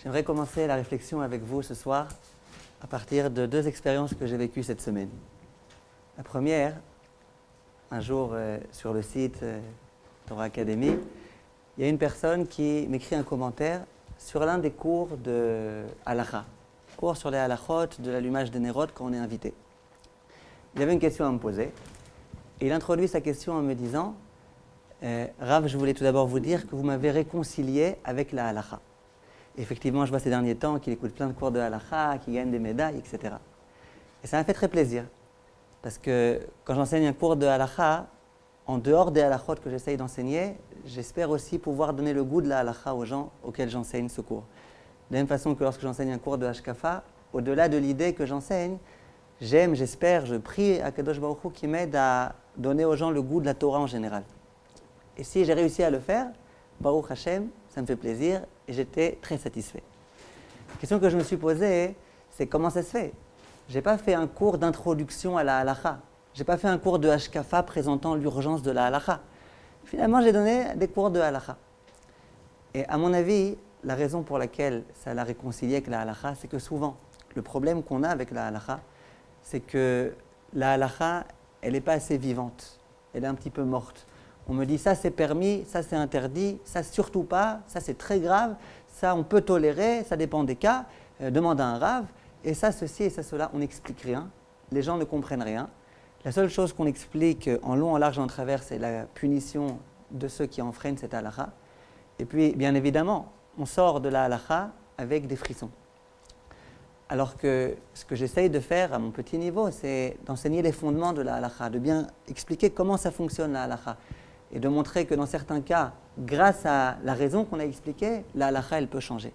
J'aimerais commencer la réflexion avec vous ce soir à partir de deux expériences que j'ai vécues cette semaine. La première, un jour sur le site Torah Academy, il y a une personne qui m'écrit un commentaire sur l'un des cours de Halakha, cours sur les Halachot, de l'allumage des Nérot quand on est invité. Il avait une question à me poser et il introduit sa question en me disant Rav, je voulais tout d'abord vous dire que vous m'avez réconcilié avec la Halakha. Effectivement, je vois ces derniers temps qu'il écoute plein de cours de halakha, qu'il gagne des médailles, etc. Et ça m'a fait très plaisir. Parce que quand j'enseigne un cours de halakha, en dehors des halakhot que j'essaye d'enseigner, j'espère aussi pouvoir donner le goût de la halakha aux gens auxquels j'enseigne ce cours. De la même façon que lorsque j'enseigne un cours de hashkafa, au-delà de l'idée que j'enseigne, j'aime, j'espère, je prie à Kadosh Baruch Hu qui m'aide à donner aux gens le goût de la Torah en général. Et si j'ai réussi à le faire, Baruch Hashem, ça me fait plaisir et j'étais très satisfait. La question que je me suis posée, c'est comment ça se fait ? Je n'ai pas fait un cours d'introduction à la halakha. Je n'ai pas fait un cours de hashkafa présentant l'urgence de la halakha. Finalement, j'ai donné des cours de halakha. Et à mon avis, la raison pour laquelle ça l'a réconcilié avec la halakha, c'est que souvent, le problème qu'on a avec la halakha, c'est que la halakha, elle n'est pas assez vivante. Elle est un petit peu morte. On me dit ça c'est permis, ça c'est interdit, ça surtout pas, ça c'est très grave, ça on peut tolérer, ça dépend des cas, demande à un rave, et ça ceci et ça cela, on n'explique rien, les gens ne comprennent rien. La seule chose qu'on explique en long, en large et en travers, c'est la punition de ceux qui enfreignent cette halakha. Et puis bien évidemment, on sort de la halakha avec des frissons. Alors que ce que j'essaye de faire à mon petit niveau, c'est d'enseigner les fondements de la halakha, de bien expliquer comment ça fonctionne la halakha. Et de montrer que dans certains cas, grâce à la raison qu'on a expliquée, la halakha, elle peut changer.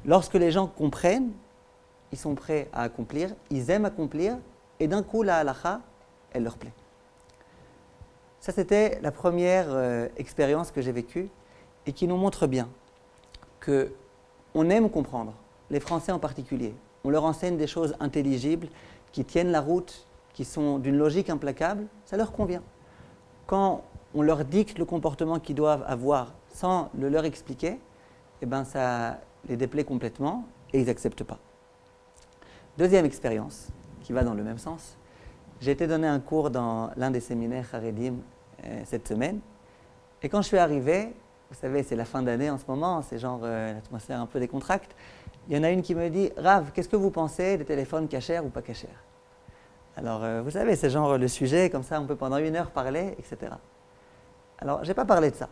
Lorsque les gens comprennent, ils sont prêts à accomplir, ils aiment accomplir, et d'un coup, la halakha, elle leur plaît. Ça, c'était la première expérience que j'ai vécue et qui nous montre bien qu'on aime comprendre, les Français en particulier. On leur enseigne des choses intelligibles, qui tiennent la route, qui sont d'une logique implacable, ça leur convient. Quand on leur dicte le comportement qu'ils doivent avoir sans le leur expliquer, eh ben ça les déplaît complètement et ils n'acceptent pas. Deuxième expérience, qui va dans le même sens, j'ai été donner un cours dans l'un des séminaires Haredim cette semaine, et quand je suis arrivé, vous savez, c'est la fin d'année en ce moment, c'est genre l'atmosphère un peu décontracte, il y en a une qui me dit « Rav, qu'est-ce que vous pensez des téléphones cachers ou pas cachers ?» Alors, vous savez, c'est genre le sujet, comme ça on peut pendant 1 heure parler, etc. Alors, je n'ai pas parlé de ça.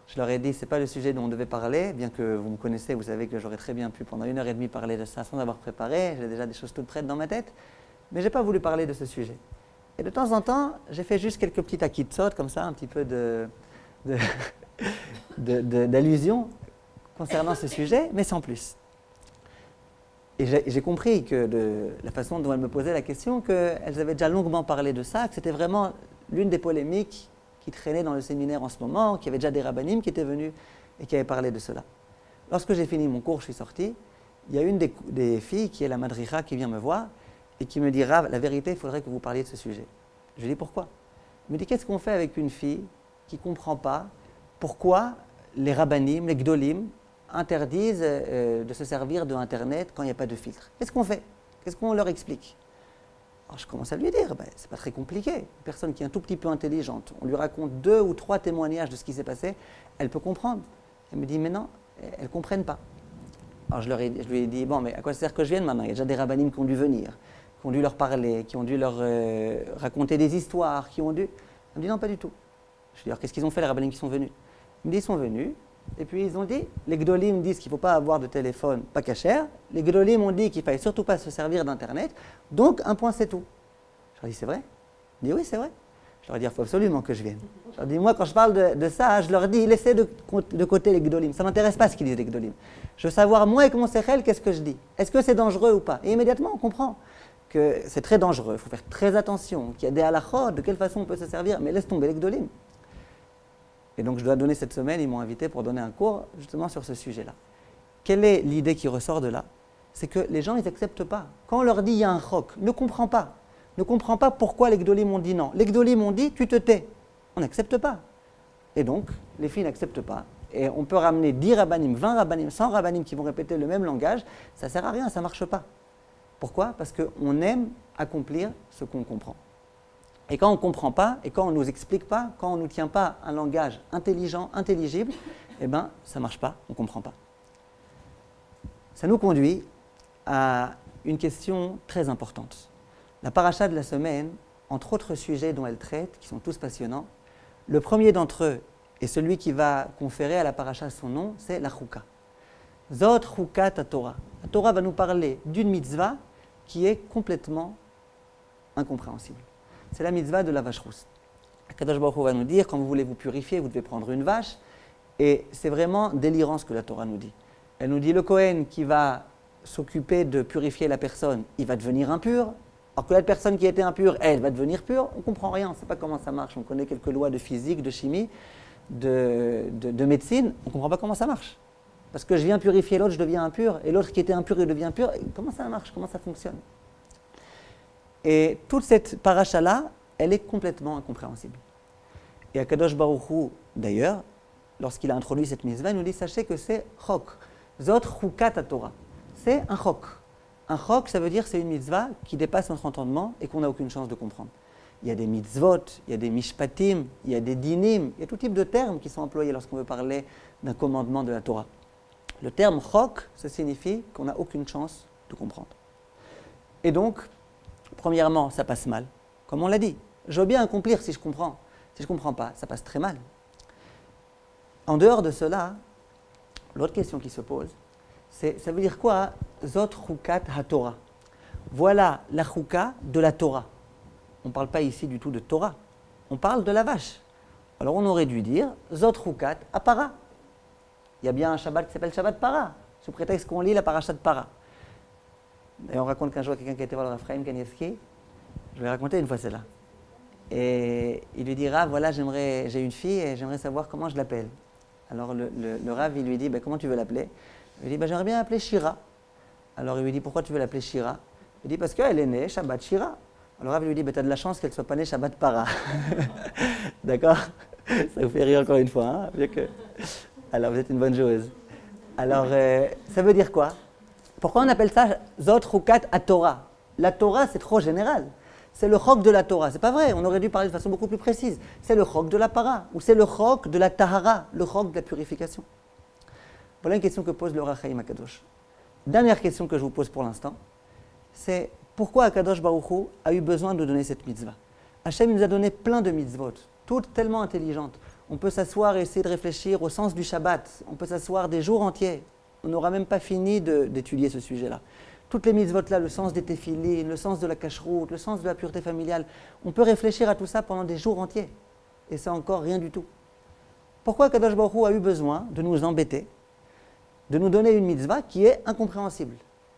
Je leur ai dit, ce n'est pas le sujet dont on devait parler, bien que vous me connaissez, vous savez que j'aurais très bien pu pendant 1h30 parler de ça sans avoir préparé, j'ai déjà des choses toutes prêtes dans ma tête, mais je n'ai pas voulu parler de ce sujet. Et de temps en temps, j'ai fait juste quelques petites akitsot, comme ça, un petit peu d'allusion concernant ce sujet, mais sans plus. Et j'ai compris que de la façon dont elles me posaient la question, qu'elles avaient déjà longuement parlé de ça, que c'était vraiment l'une des polémiques qui traînait dans le séminaire en ce moment, qu'il y avait déjà des rabbinim qui étaient venus et qui avaient parlé de cela. Lorsque j'ai fini mon cours, je suis sorti, il y a une des filles qui est la madricha qui vient me voir et qui me dit « Rav, la vérité, il faudrait que vous parliez de ce sujet. » Je lui dis « Pourquoi ?» Elle me dit « Qu'est-ce qu'on fait avec une fille qui ne comprend pas pourquoi les rabbinim, les gdolim, interdisent de se servir de Internet quand il n'y a pas de filtre? Qu'est-ce qu'on fait? Qu'est-ce qu'on leur explique ?» Alors je commence à lui dire, c'est pas très compliqué. Une personne qui est un tout petit peu intelligente, on lui raconte 2 ou 3 témoignages de ce qui s'est passé, elle peut comprendre. Elle me dit, mais non, elles ne comprennent pas. Alors je lui ai dit, bon, mais à quoi ça sert que je vienne maintenant? Il y a déjà des rabbinim qui ont dû venir, qui ont dû leur parler, qui ont dû leur raconter des histoires, qui ont dû... Elle me dit, non, pas du tout. Je lui dis, alors qu'est-ce qu'ils ont fait les rabbinim qui sont venus? Il me dit, ils sont venus, et puis ils ont dit, les gdolim disent qu'il ne faut pas avoir de téléphone pas cachère, les gdolim ont dit qu'il ne fallait surtout pas se servir d'Internet, donc un point c'est tout. Je leur dis, c'est vrai? Il dit, oui, c'est vrai. Je leur dis, il faut absolument que je vienne. Je leur dis, moi quand je parle de ça, je leur dis, laissez de côté les gdolim, ça ne m'intéresse pas ce qu'ils disent les gdolim. Je veux savoir, moi avec mon sechel, qu'est-ce que je dis? Est-ce que c'est dangereux ou pas? Et immédiatement on comprend que c'est très dangereux, il faut faire très attention, qu'il y a des halachot, de quelle façon on peut se servir, mais laisse tomber les gdolim. Et donc je dois donner cette semaine, ils m'ont invité pour donner un cours justement sur ce sujet-là. Quelle est l'idée qui ressort de là? C'est que les gens, ils n'acceptent pas. Quand on leur dit il y a un chok, ne comprend pas. Ne comprend pas pourquoi les gdolim ont dit non. Les gdolim ont dit tu te tais. On n'accepte pas. Et donc, les filles n'acceptent pas. et on peut ramener 10 rabbanim, 20 rabbanim, 100 rabbanim qui vont répéter le même langage, ça ne sert à rien, ça ne marche pas. Pourquoi ? Parce qu'on aime accomplir ce qu'on comprend. Et quand on ne comprend pas, et quand on ne nous explique pas, quand on ne nous tient pas un langage intelligent, intelligible, eh bien, ça ne marche pas, on ne comprend pas. Ça nous conduit à une question très importante. La paracha de la semaine, entre autres sujets dont elle traite, qui sont tous passionnants, le premier d'entre eux, et celui qui va conférer à la paracha son nom, c'est la chouka. Zot choukat Torah. La Torah va nous parler d'une mitzvah qui est complètement incompréhensible. C'est la mitzvah de la vache rousse. Akadosh Baruch Hu va nous dire, quand vous voulez vous purifier, vous devez prendre une vache, et c'est vraiment délirant ce que la Torah nous dit. Elle nous dit, le Kohen qui va s'occuper de purifier la personne, il va devenir impur, alors que la personne qui était impure, elle va devenir pure. On ne comprend rien, on ne sait pas comment ça marche. On connaît quelques lois de physique, de chimie, de médecine, on ne comprend pas comment ça marche. Parce que je viens purifier l'autre, je deviens impur, et l'autre qui était impur, il devient pur. Comment ça marche ? Comment ça fonctionne ? Et toute cette paracha-là, elle est complètement incompréhensible. Et Akadosh Baruch Hu, d'ailleurs, lorsqu'il a introduit cette mitzvah, il nous dit, sachez que c'est chok. Zot chukat Torah. C'est un chok. Un chok, ça veut dire c'est une mitzvah qui dépasse notre entendement et qu'on n'a aucune chance de comprendre. Il y a des mitzvot, il y a des mishpatim, il y a des dinim, il y a tout type de termes qui sont employés lorsqu'on veut parler d'un commandement de la Torah. Le terme chok, ça signifie qu'on n'a aucune chance de comprendre. Et donc, premièrement, ça passe mal. Comme on l'a dit, je veux bien accomplir si je comprends. Si je ne comprends pas, ça passe très mal. En dehors de cela, l'autre question qui se pose, c'est, ça veut dire quoi, Zot Chukat HaTorah. Voilà la chouka de la Torah. On ne parle pas ici du tout de Torah, on parle de la vache. Alors on aurait dû dire Zot Chukat HaPara. Il y a bien un Shabbat qui s'appelle Shabbat Para, sous prétexte qu'on lit la paracha de Para. Et on raconte qu'un jour, quelqu'un qui était voir le Raphaël Kanievski, je vais raconter une fois celle-là. Et il lui dira, voilà, j'ai une fille et j'aimerais savoir comment je l'appelle. Alors le Rav, il lui dit, comment tu veux l'appeler ? Il lui dit, j'aimerais bien l'appeler Shira. Alors il lui dit, pourquoi tu veux l'appeler Shira ? Il dit, parce qu'elle est née Shabbat Shira. Alors le Rav lui dit, tu as de la chance qu'elle ne soit pas née Shabbat Para. D'accord ? Ça vous fait rire encore une fois, hein ? Bien que... Alors vous êtes une bonne joueuse. Alors ça veut dire quoi ? Pourquoi on appelle ça Zot Chukat HaTorah ? La Torah, c'est trop général. C'est le chok de la Torah. C'est pas vrai, on aurait dû parler de façon beaucoup plus précise. C'est le chok de la para, ou c'est le chok de la tahara, le chok de la purification. Voilà une question que pose le Ohr HaChaim HaKadosh. Dernière question que je vous pose pour l'instant, c'est pourquoi Akadosh Baruch Hu a eu besoin de donner cette mitzvah ? Hachem nous a donné plein de mitzvot, toutes tellement intelligentes. On peut s'asseoir et essayer de réfléchir au sens du Shabbat. On peut s'asseoir des jours entiers. On n'aura même pas fini d'étudier ce sujet-là. Toutes les mitzvot-là, le sens des téphilines, le sens de la cacheroute, le sens de la pureté familiale, on peut réfléchir à tout ça pendant des jours entiers. Et c'est encore rien du tout. Pourquoi Kadosh Baruch Hu a eu besoin de nous embêter, de nous donner une mitzvah qui est incompréhensible ?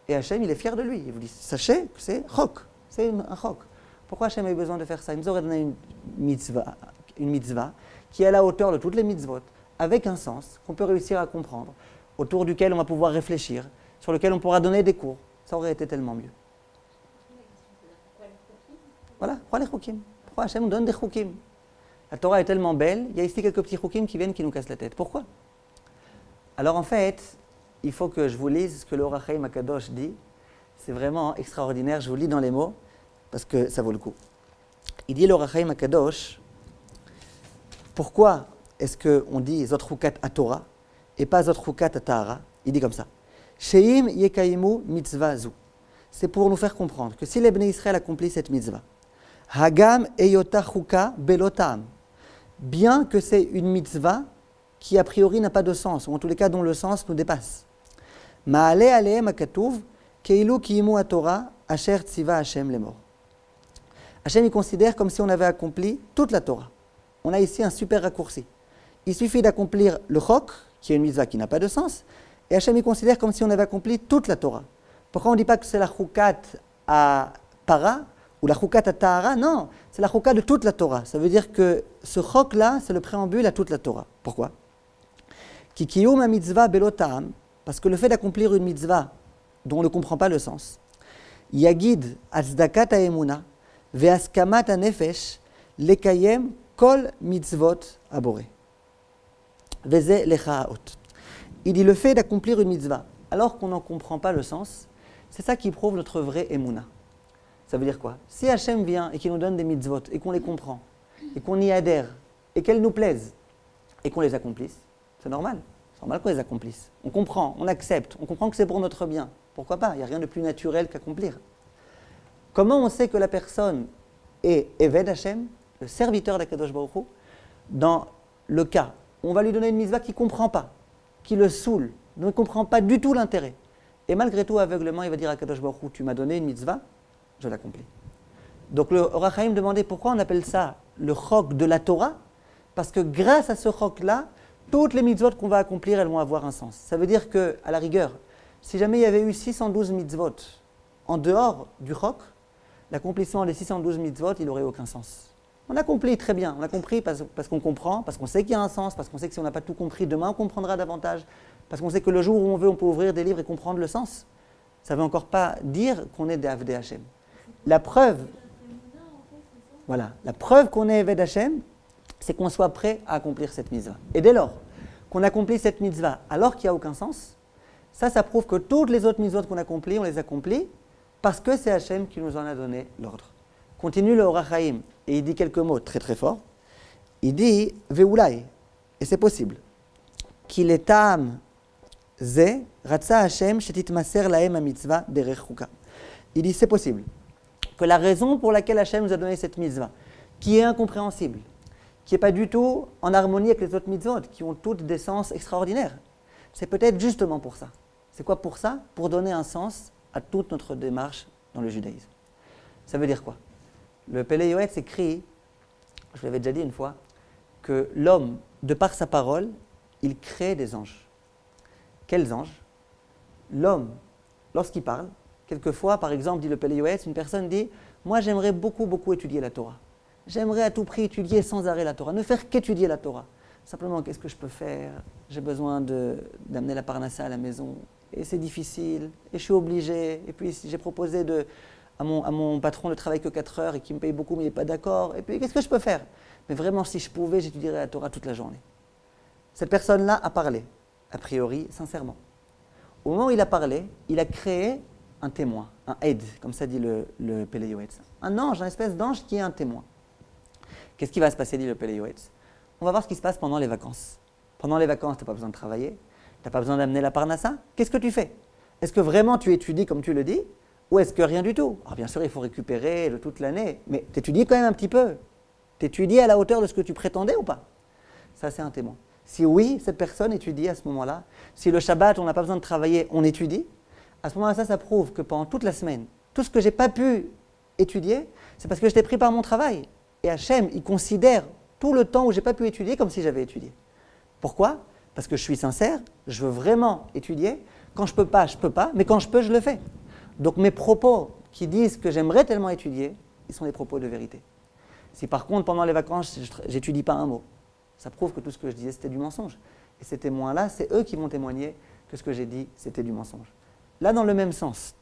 Et Hachem, il est fier de lui. Il vous dit, sachez que c'est chok, c'est un chok. Pourquoi Hachem a eu besoin de faire ça ? Il nous aurait donné une mitzvah qui est à la hauteur de toutes les mitzvot, avec un sens qu'on peut réussir à comprendre, autour duquel on va pouvoir réfléchir, sur lequel on pourra donner des cours. Ça aurait été tellement mieux. Voilà, pourquoi les choukim ? Pourquoi Hachem nous donne des choukim ? La Torah est tellement belle, il y a ici quelques petits choukim qui viennent, qui nous cassent la tête. Pourquoi ? Alors en fait, il faut que je vous lise ce que le Ohr HaChaim HaKadosh dit. C'est vraiment extraordinaire, je vous lis dans les mots, parce que ça vaut le coup. Il dit le Ohr HaChaim HaKadosh, pourquoi est-ce qu'on dit Zot Chukat HaTorah et pas Zot Chukat HaTahara ? Il dit comme ça. Sheim yekaimu mitzvah zu. C'est pour nous faire comprendre que si les Bnei Israël accomplissent cette mitzvah, Hagam eyota chuka belotam, bien que c'est une mitzvah qui a priori n'a pas de sens, ou en tous les cas dont le sens nous dépasse. Ma'ale alehem hakatuv keilu kiimu haTorah asher tziva Hashem lemor. Hashem il considère comme si on avait accompli toute la Torah. On a ici un super raccourci. Il suffit d'accomplir le chok, qui est une mitzvah qui n'a pas de sens, et Hachem il considère comme si on avait accompli toute la Torah. Pourquoi on ne dit pas que c'est la choukat à para ou la choukat à tahara ? Non, c'est la choukat de toute la Torah. Ça veut dire que ce chok-là, c'est le préambule à toute la Torah. Pourquoi ? Ki kiyum mitzvah belotam, parce que le fait d'accomplir une mitzvah dont on ne comprend pas le sens, yagid atzdakat ha'emuna ve'askamat ha'nefesh lekayem kol mitzvot aboré. Veze lechaot. Il dit le fait d'accomplir une mitzvah, alors qu'on n'en comprend pas le sens, c'est ça qui prouve notre vraie émouna. Ça veut dire quoi? Si Hachem vient et qu'il nous donne des mitzvot, et qu'on les comprend, et qu'on y adhère, et qu'elles nous plaisent, et qu'on les accomplisse, c'est normal. C'est normal qu'on les accomplisse. On comprend, on accepte, on comprend que c'est pour notre bien. Pourquoi pas? Il n'y a rien de plus naturel qu'accomplir. Comment on sait que la personne est Eved Hachem, le serviteur d'Akadosh Baruch Hu, dans le cas où on va lui donner une mitzvah qu'il ne comprend pas, qui le saoule, dont il ne comprend pas du tout l'intérêt. Et malgré tout, aveuglement, il va dire à Akadosh Baruch Hu, tu m'as donné une mitzvah, je l'accomplis. Donc le Or HaChaim demandait pourquoi on appelle ça le chok de la Torah, parce que grâce à ce chok-là, toutes les mitzvot qu'on va accomplir, elles vont avoir un sens. Ça veut dire qu'à la rigueur, si jamais il y avait eu 612 mitzvot en dehors du chok, l'accomplissement des 612 mitzvot, il n'aurait aucun sens. On accomplit très bien, on a compris parce qu'on comprend, parce qu'on sait qu'il y a un sens, parce qu'on sait que si on n'a pas tout compris, demain on comprendra davantage, parce qu'on sait que le jour où on veut, on peut ouvrir des livres et comprendre le sens. Ça ne veut encore pas dire qu'on est des Avdei Hashem. La preuve, voilà, la preuve qu'on est Avdei Hashem, c'est qu'on soit prêt à accomplir cette mitzvah. Et dès lors qu'on accomplit cette mitzvah alors qu'il n'y a aucun sens, ça prouve que toutes les autres mitzvot qu'on accomplit, on les accomplit parce que c'est Hachem qui nous en a donné l'ordre. Continue le Or HaChaim et il dit quelques mots très très forts. Il dit Ve'ulai, et c'est possible, qu'il est tam ze ratza Hachem shetitmaser lahem ha-mitzvah derech chuka. Il dit c'est possible que la raison pour laquelle Hachem nous a donné cette mitzvah, qui est incompréhensible, qui n'est pas du tout en harmonie avec les autres mitzvot, qui ont toutes des sens extraordinaires, c'est peut-être justement pour ça. C'est quoi pour ça? Pour donner un sens à toute notre démarche dans le judaïsme. Ça veut dire quoi? Le Pélé Yoetz écrit, je l'avais déjà dit une fois, que l'homme, de par sa parole, il crée des anges. Quels anges? L'homme, lorsqu'il parle, quelquefois, par exemple, dit le Pélé Yoetz, une personne dit « Moi, j'aimerais beaucoup étudier la Torah. J'aimerais à tout prix étudier sans arrêt la Torah, ne faire qu'étudier la Torah. Simplement, qu'est-ce que je peux faire? J'ai besoin d'amener la parnassa à la maison. Et c'est difficile, et je suis obligé. Et puis, j'ai proposé à mon patron de travailler que 4 heures et qui me paye beaucoup, mais il n'est pas d'accord. Et puis, qu'est-ce que je peux faire? Mais vraiment, si je pouvais, j'étudierais la Torah toute la journée. » Cette personne-là a parlé, a priori, sincèrement. Au moment où il a parlé, il a créé un témoin, un aide, comme ça dit le Pélé Yoetz. Un ange, une espèce d'ange qui est un témoin. Qu'est-ce qui va se passer, dit le Pélé Yoetz? On va voir ce qui se passe pendant les vacances. Pendant les vacances, tu n'as pas besoin de travailler, tu n'as pas besoin d'amener la parnassa. Qu'est-ce que tu fais? Est-ce que vraiment tu étudies comme tu le dis? Ou est-ce que rien du tout? Alors bien sûr, il faut récupérer toute l'année, mais tu étudies quand même un petit peu. Tu étudies à la hauteur de ce que tu prétendais ou pas? Ça, c'est un témoin. Si oui, cette personne étudie à ce moment-là, si le Shabbat, on n'a pas besoin de travailler, on étudie, à ce moment-là, ça prouve que pendant toute la semaine, tout ce que je n'ai pas pu étudier, c'est parce que j'étais pris par mon travail. Et Hachem, il considère tout le temps où je n'ai pas pu étudier comme si j'avais étudié. Pourquoi? Parce que je suis sincère, je veux vraiment étudier. Quand je ne peux pas, je ne peux pas, mais quand je peux, je le fais. Donc mes propos qui disent que j'aimerais tellement étudier, ils sont des propos de vérité. Si par contre, pendant les vacances, je n'étudie pas un mot, ça prouve que tout ce que je disais, c'était du mensonge. Et ces témoins-là, c'est eux qui vont témoigner que ce que j'ai dit, c'était du mensonge. Là, dans le même sens,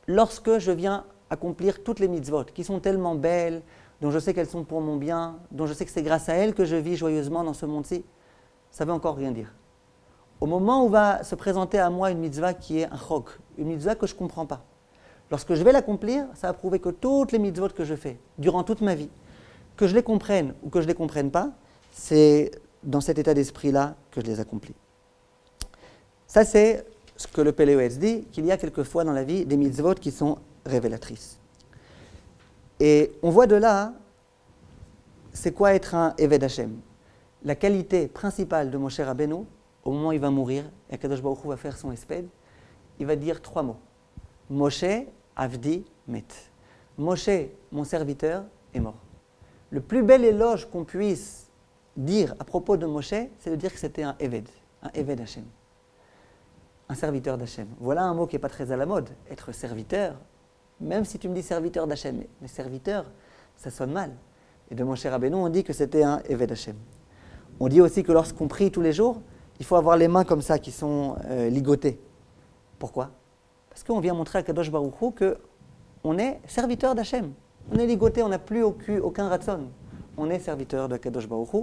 lorsque je viens accomplir toutes les mitzvot, qui sont tellement belles, dont je sais qu'elles sont pour mon bien, dont je sais que c'est grâce à elles que je vis joyeusement dans ce monde-ci, ça ne veut encore rien dire. Au moment où va se présenter à moi une mitzvah qui est un chok, une mitzvah que je ne comprends pas, lorsque je vais l'accomplir, ça va prouver que toutes les mitzvot que je fais durant toute ma vie, que je les comprenne ou que je ne les comprenne pas, c'est dans cet état d'esprit-là que je les accomplis. Ça, c'est ce que le Pélé Yoetz dit, qu'il y a quelquefois dans la vie des mitzvot qui sont révélatrices. Et on voit de là, c'est quoi être un Eved Hashem. La qualité principale de Moshe Rabbeinu, au moment où il va mourir, et Akadosh Baruch Hu va faire son esped, il va dire 3 mots. Moshe Avdi Met. Moshe, mon serviteur, est mort. Le plus bel éloge qu'on puisse dire à propos de Moshe, c'est de dire que c'était un Eved Hashem. Un serviteur d'Hachem. Voilà un mot qui n'est pas très à la mode, être serviteur. Même si tu me dis serviteur d'Hachem, mais serviteur, ça sonne mal. Et de Moshe Rabbeinu, on dit que c'était un Eved Hashem. On dit aussi que lorsqu'on prie tous les jours, il faut avoir les mains comme ça, qui sont ligotées. Pourquoi? Parce qu'on vient montrer à Kadosh Baruch Hu qu'on est serviteur d'Hachem. On est ligoté, on n'a plus aucun ratson. On est serviteur de Kadosh Baruch Hu.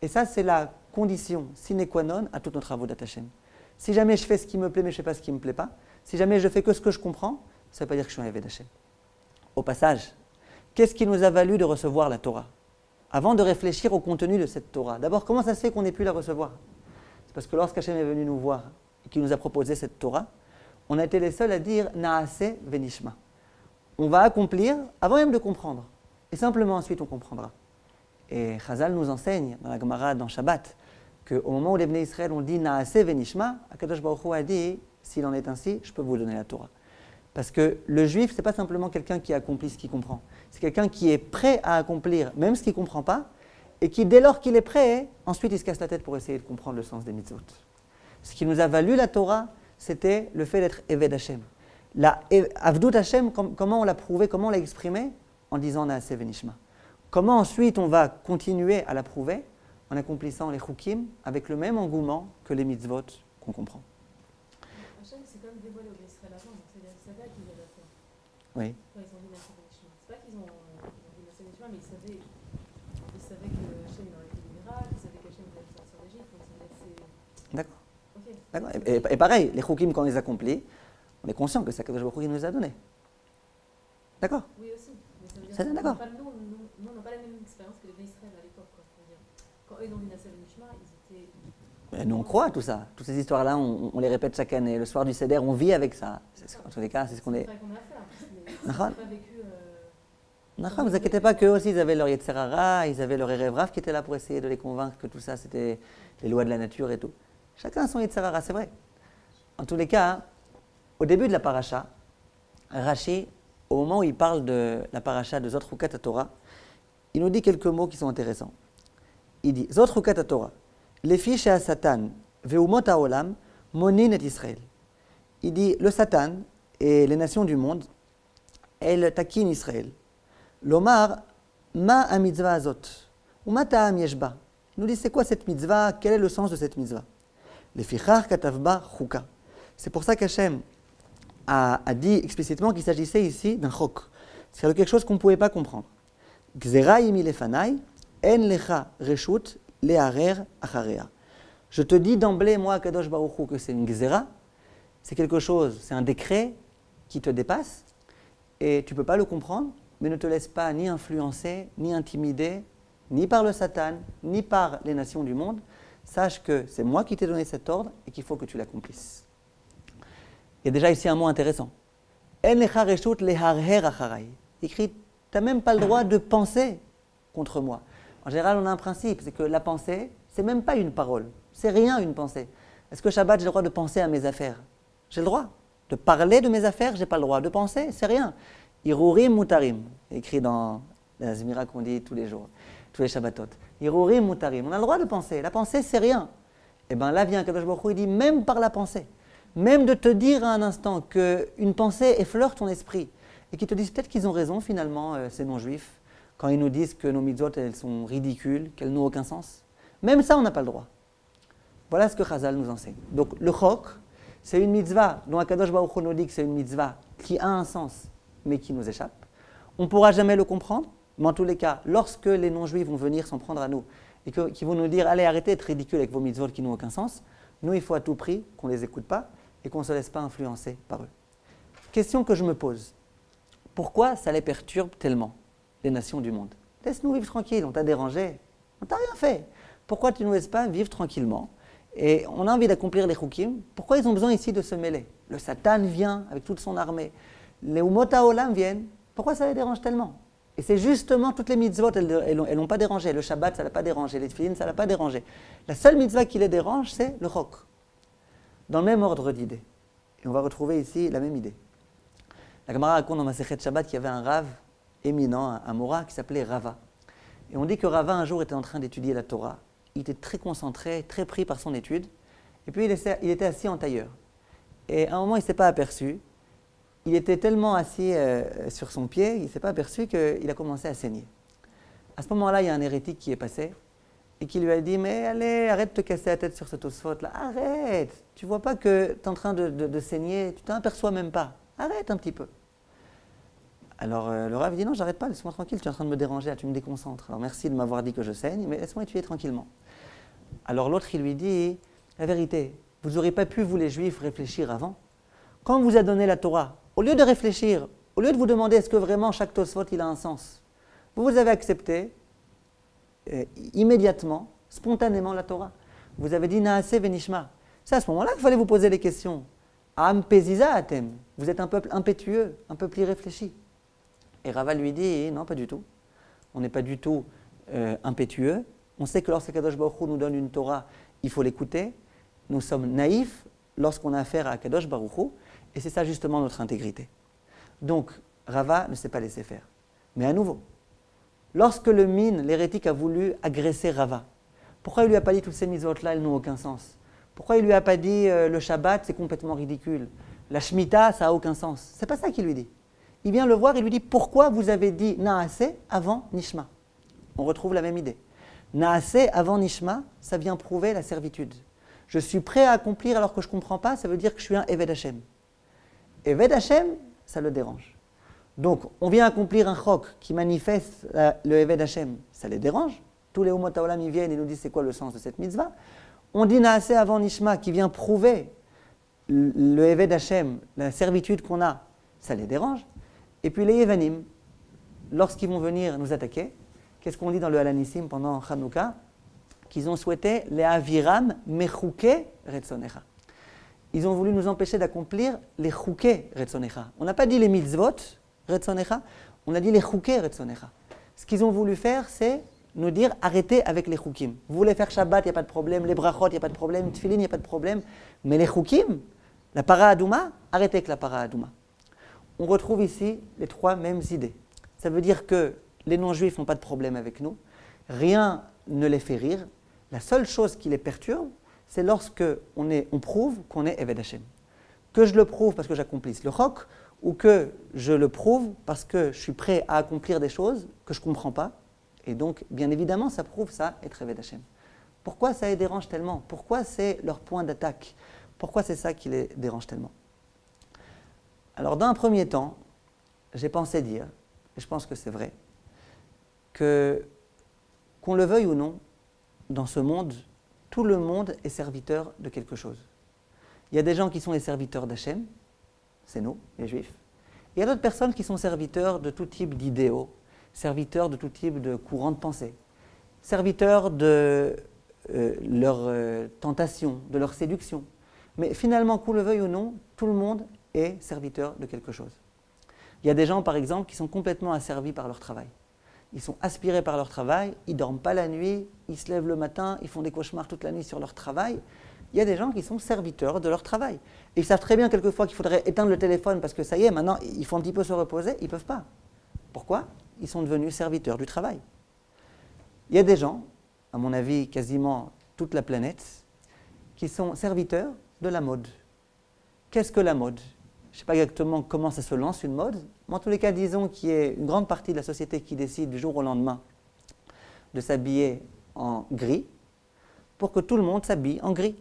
Et ça, c'est la condition sine qua non à tous nos travaux d'Hachem. Si jamais je fais ce qui me plaît mais je ne fais pas ce qui ne me plaît pas, si jamais je fais que ce que je comprends, ça ne veut pas dire que je suis un Eved Hachem. Au passage, qu'est-ce qui nous a valu de recevoir la Torah? Avant de réfléchir au contenu de cette Torah, d'abord, comment ça se fait qu'on ait pu la recevoir? C'est parce que lorsqu'Hachem est venu nous voir et qu'il nous a proposé cette Torah, on a été les seuls à dire « Naase venishma ». On va accomplir avant même de comprendre. Et simplement ensuite on comprendra. Et Chazal nous enseigne dans la Gemara, dans Shabbat, qu'au moment où les Bnei Israël ont dit « Naase venishma », Akadosh Baruch Hu a dit « S'il en est ainsi, je peux vous donner la Torah ». Parce que le juif, ce n'est pas simplement quelqu'un qui accomplit ce qu'il comprend. C'est quelqu'un qui est prêt à accomplir même ce qu'il ne comprend pas, et qui, dès lors qu'il est prêt, ensuite il se casse la tête pour essayer de comprendre le sens des mitzvot. Ce qui nous a valu la Torah, c'était le fait d'être Eved Hashem. La Avdut Hashem, comment on l'a prouvé, comment on l'a exprimé? En disant Naase venishma. Comment ensuite on va continuer à la prouver? En accomplissant les chukim avec le même engouement que les mitzvot qu'on comprend. Hashem, c'est comme dévoilé au Israël avant, donc c'est-à-dire qu'ils savaient qu'ils allaient faire. Oui. Quand ils ont dit Naase venishma. C'est pas qu'ils ont dit Naase venishma, mais ils savaient que Hashem aurait fait des miracles, ils savaient qu'Hashem allait sortir d'Égypte, donc c'est... D'accord. Okay. D'accord. Et pareil, les chukim, quand on les accomplit, on est conscient que c'est Akadosh Baruch Hu qui nous a donné. D'accord? Oui, aussi. Mais ça veut dire c'est d'accord. Nous, on n'a pas la même expérience que les Bnei Israël à l'époque. Quand eux, ils ont dit Naase venishma, ils étaient... Mais nous, on croit à tout ça. Toutes ces histoires-là, on les répète chaque année. Le soir du Seder, on vit avec ça. En tous les cas, c'est ce qu'on est. C'est vrai qu'on a à faire. Pas vécu. Ne vous inquiétez pas qu'eux aussi, ils avaient leur Yetzer Hara, ils avaient leur Erev Rav qui était là pour essayer de les convaincre que tout ça, c'était les lois de la nature et tout. Chacun a son Yetzer Hara, c'est vrai. En tous les cas, au début de la paracha, Rashi, au moment où il parle de la paracha de Zot Chukat HaTorah, il nous dit quelques mots qui sont intéressants. Il dit Zot Chukat HaTorah, Lefi Shea Satan ve'umot ha'olam monin et Israël. Il dit le Satan et les nations du monde, elles taquinent Israël. L'Omar, ma a mitzvah azot, ou ma ta'am yeshba. Il nous dit c'est quoi cette mitzvah, quel est le sens de cette mitzvah? Lefichar katavba chuka. C'est pour ça qu'Hachem a dit explicitement qu'il s'agissait ici d'un chok, c'est-à-dire quelque chose qu'on ne pouvait pas comprendre. Gzera yimi lefanai, en lecha reshut leharer acharea. Je te dis d'emblée, moi, Kadosh Baruch Hu, que c'est une gzera, c'est quelque chose, c'est un décret qui te dépasse, et tu ne peux pas le comprendre, mais ne te laisse pas ni influencer, ni intimider, ni par le Satan, ni par les nations du monde. Sache que c'est moi qui t'ai donné cet ordre et qu'il faut que tu l'accomplisses. Il y a déjà ici un mot intéressant. En lecha reshut leharher acharai. Écrit, tu n'as même pas le droit de penser contre moi. En général, on a un principe, c'est que la pensée, c'est même pas une parole. C'est rien une pensée. Est-ce que Shabbat, j'ai le droit de penser à mes affaires? J'ai le droit. De parler de mes affaires, j'ai pas le droit. De penser, c'est rien. Irurim mutarim, écrit dans la Zmira qu'on dit tous les jours, tous les Shabbatot. Irurim mutarim, on a le droit de penser. La pensée, c'est rien. Et bien là vient Kadosh Baruch Hu, il dit même par la pensée, même de te dire à un instant qu'une pensée effleure ton esprit et qu'ils te disent peut-être qu'ils ont raison finalement, ces non-juifs, quand ils nous disent que nos mitzvot, elles sont ridicules, qu'elles n'ont aucun sens. Même ça, on n'a pas le droit. Voilà ce que Chazal nous enseigne. Donc le chok, c'est une mitzvah dont Akadosh Baruch Hu nous dit que c'est une mitzvah qui a un sens, mais qui nous échappe. On ne pourra jamais le comprendre, mais en tous les cas, lorsque les non-juifs vont venir s'en prendre à nous et qu'ils vont nous dire « Allez, arrêtez d'être ridicules avec vos mitzvot qui n'ont aucun sens », nous, il faut à tout prix qu'on ne les écoute pas et qu'on ne se laisse pas influencer par eux. Question que je me pose. Pourquoi ça les perturbe tellement, les nations du monde? Laisse-nous vivre tranquille, on t'a dérangé, on t'a rien fait. Pourquoi tu ne nous laisses pas vivre tranquillement? Et on a envie d'accomplir les chukim. Pourquoi ils ont besoin ici de se mêler? Le Satan vient avec toute son armée. Les umot haolam viennent. Pourquoi ça les dérange tellement? Et c'est justement toutes les mitzvot, elles n'ont pas dérangé. Le Shabbat, ça ne l'a pas dérangé. Les tefillin, ça ne l'a pas dérangé. La seule mitzvah qui les dérange, c'est le chok. Dans le même ordre d'idées. Et on va retrouver ici la même idée. La Gemara raconte dans Masechet Shabbat qu'il y avait un Rav éminent, un Mora, qui s'appelait Rava. Et on dit que Rava, un jour, était en train d'étudier la Torah. Il était très concentré, très pris par son étude. Et puis, il était assis en tailleur. Et à un moment, il ne s'est pas aperçu. Il était tellement assis sur son pied, il ne s'est pas aperçu qu'il a commencé à saigner. À ce moment-là, il y a un hérétique qui est passé et qui lui a dit « Mais allez, arrête de te casser la tête sur ce tosfot-là. Arrête! Tu ne vois pas que tu es en train de saigner, tu ne t'en aperçois même pas. Arrête un petit peu. » Alors le Rav dit « Non, j'arrête pas, laisse-moi tranquille, tu es en train de me déranger, là, tu me déconcentres. Alors merci de m'avoir dit que je saigne, mais laisse-moi étudier tranquillement. » Alors l'autre, il lui dit, la vérité, vous n'aurez pas pu, vous les Juifs, réfléchir avant. Quand on vous a donné la Torah, au lieu de réfléchir, au lieu de vous demander est-ce que vraiment chaque Tosfot il a un sens, vous avez accepté immédiatement, spontanément la Torah. Vous avez dit Naase venishma. C'est à ce moment-là qu'il fallait vous poser les questions. Am peziza atem. Vous êtes un peuple impétueux, un peuple irréfléchi. Et Rava lui dit non, pas du tout. On n'est pas du tout impétueux. On sait que lorsque Kadosh Baruch Hu nous donne une Torah, il faut l'écouter. Nous sommes naïfs lorsqu'on a affaire à Kadosh Baruch Hu, et c'est ça justement notre intégrité. Donc, Rava ne s'est pas laissé faire. Mais à nouveau, lorsque le mine, l'hérétique, a voulu agresser Rava, pourquoi il ne lui a pas dit toutes ces mitzvot-là, elles n'ont aucun sens? Pourquoi il ne lui a pas dit le Shabbat, c'est complètement ridicule? La Shemitah, ça n'a aucun sens. C'est pas ça qu'il lui dit. Il vient le voir et lui dit pourquoi vous avez dit Naase avant Nishma? On retrouve la même idée. Naase avant Nishma, ça vient prouver la servitude. Je suis prêt à accomplir alors que je ne comprends pas, ça veut dire que je suis un Eved Hashem. Eved Hashem, ça le dérange. Donc, on vient accomplir un chok qui manifeste le Eved Hashem, ça les dérange. Tous les Umot Haolam y viennent et nous disent c'est quoi le sens de cette mitzvah. On dit Naase avant Nishma qui vient prouver le Eved Hashem, la servitude qu'on a, ça les dérange. Et puis les Yevanim, lorsqu'ils vont venir nous attaquer, qu'est-ce qu'on dit dans le Halanissim pendant Hanouka? Qu'ils ont souhaité les Aviram Mechouke Retzonecha. Ils ont voulu nous empêcher d'accomplir les Chouke Retzonecha. On n'a pas dit les mitzvot Retzonecha, on a dit les Chouke Retzonecha. Ce qu'ils ont voulu faire, c'est nous dire arrêtez avec les Choukim. Vous voulez faire Shabbat, il n'y a pas de problème, les Brachot, il n'y a pas de problème, Tfilin, il n'y a pas de problème, mais les Choukim, la Para Adouma, arrêtez avec la Para Adouma. On retrouve ici les trois mêmes idées. Ça veut dire que les non-juifs n'ont pas de problème avec nous, rien ne les fait rire. La seule chose qui les perturbe, c'est lorsque on prouve qu'on est Eved Hashem. Que je le prouve parce que j'accomplisse le chok, ou que je le prouve parce que je suis prêt à accomplir des choses que je ne comprends pas. Et donc, bien évidemment, ça prouve ça, être Eved Hashem. Pourquoi ça les dérange tellement? Pourquoi c'est leur point d'attaque? Pourquoi c'est ça qui les dérange tellement? Alors, dans un premier temps, j'ai pensé dire, et je pense que c'est vrai, qu'on le veuille ou non, dans ce monde, tout le monde est serviteur de quelque chose. Il y a des gens qui sont les serviteurs d'Hachem, c'est nous, les Juifs. Il y a d'autres personnes qui sont serviteurs de tout type d'idéaux, serviteurs de tout type de courants de pensée, serviteurs de leur tentation, de leur séduction. Mais finalement, qu'on le veuille ou non, tout le monde est serviteur de quelque chose. Il y a des gens, par exemple, qui sont complètement asservis par leur travail. Ils sont aspirés par leur travail, ils ne dorment pas la nuit, ils se lèvent le matin, ils font des cauchemars toute la nuit sur leur travail. Il y a des gens qui sont serviteurs de leur travail. Et ils savent très bien quelquefois qu'il faudrait éteindre le téléphone parce que ça y est, maintenant, il faut un petit peu se reposer, ils ne peuvent pas. Pourquoi? Ils sont devenus serviteurs du travail. Il y a des gens, à mon avis quasiment toute la planète, qui sont serviteurs de la mode. Qu'est-ce que la mode? Je ne sais pas exactement comment ça se lance une mode, mais en tous les cas, disons qu'il y ait une grande partie de la société qui décide du jour au lendemain de s'habiller en gris pour que tout le monde s'habille en gris.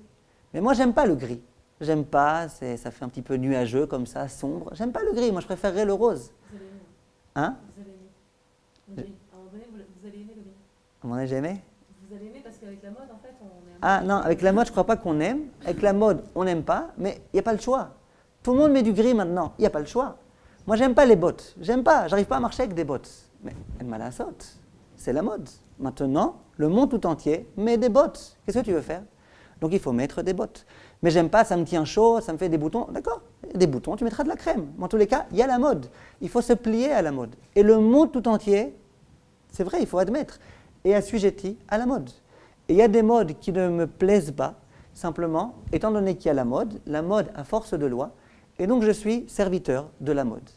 Mais moi, j'aime pas le gris. J'aime pas, ça fait un petit peu nuageux comme ça, sombre. J'aime pas le gris, moi je préférerais le rose. Vous allez aimer. Hein? Vous allez aimer. À un moment donné, vous allez aimer le gris. À un moment donné, j'aimais. Vous allez aimer parce qu'avec la mode, en fait, on est... Ah non, avec la mode, je crois pas qu'on aime. Avec la mode, on n'aime pas, mais il n'y a pas le choix. Tout le monde met du gris maintenant, il n'y a pas le choix. Moi, j'aime pas les bottes. J'aime pas, j'arrive pas à marcher avec des bottes. Mais elle m'a la saute. C'est la mode. Maintenant, le monde tout entier met des bottes. Qu'est-ce que tu veux faire? Donc il faut mettre des bottes. Mais j'aime pas, ça me tient chaud, ça me fait des boutons. D'accord, des boutons, tu mettras de la crème. Mais en tous les cas, il y a la mode. Il faut se plier à la mode. Et le monde tout entier, c'est vrai, il faut admettre, est assujetti à la mode. Et il y a des modes qui ne me plaisent pas, simplement, étant donné qu'il y a la mode à force de loi, et donc je suis serviteur de la mode.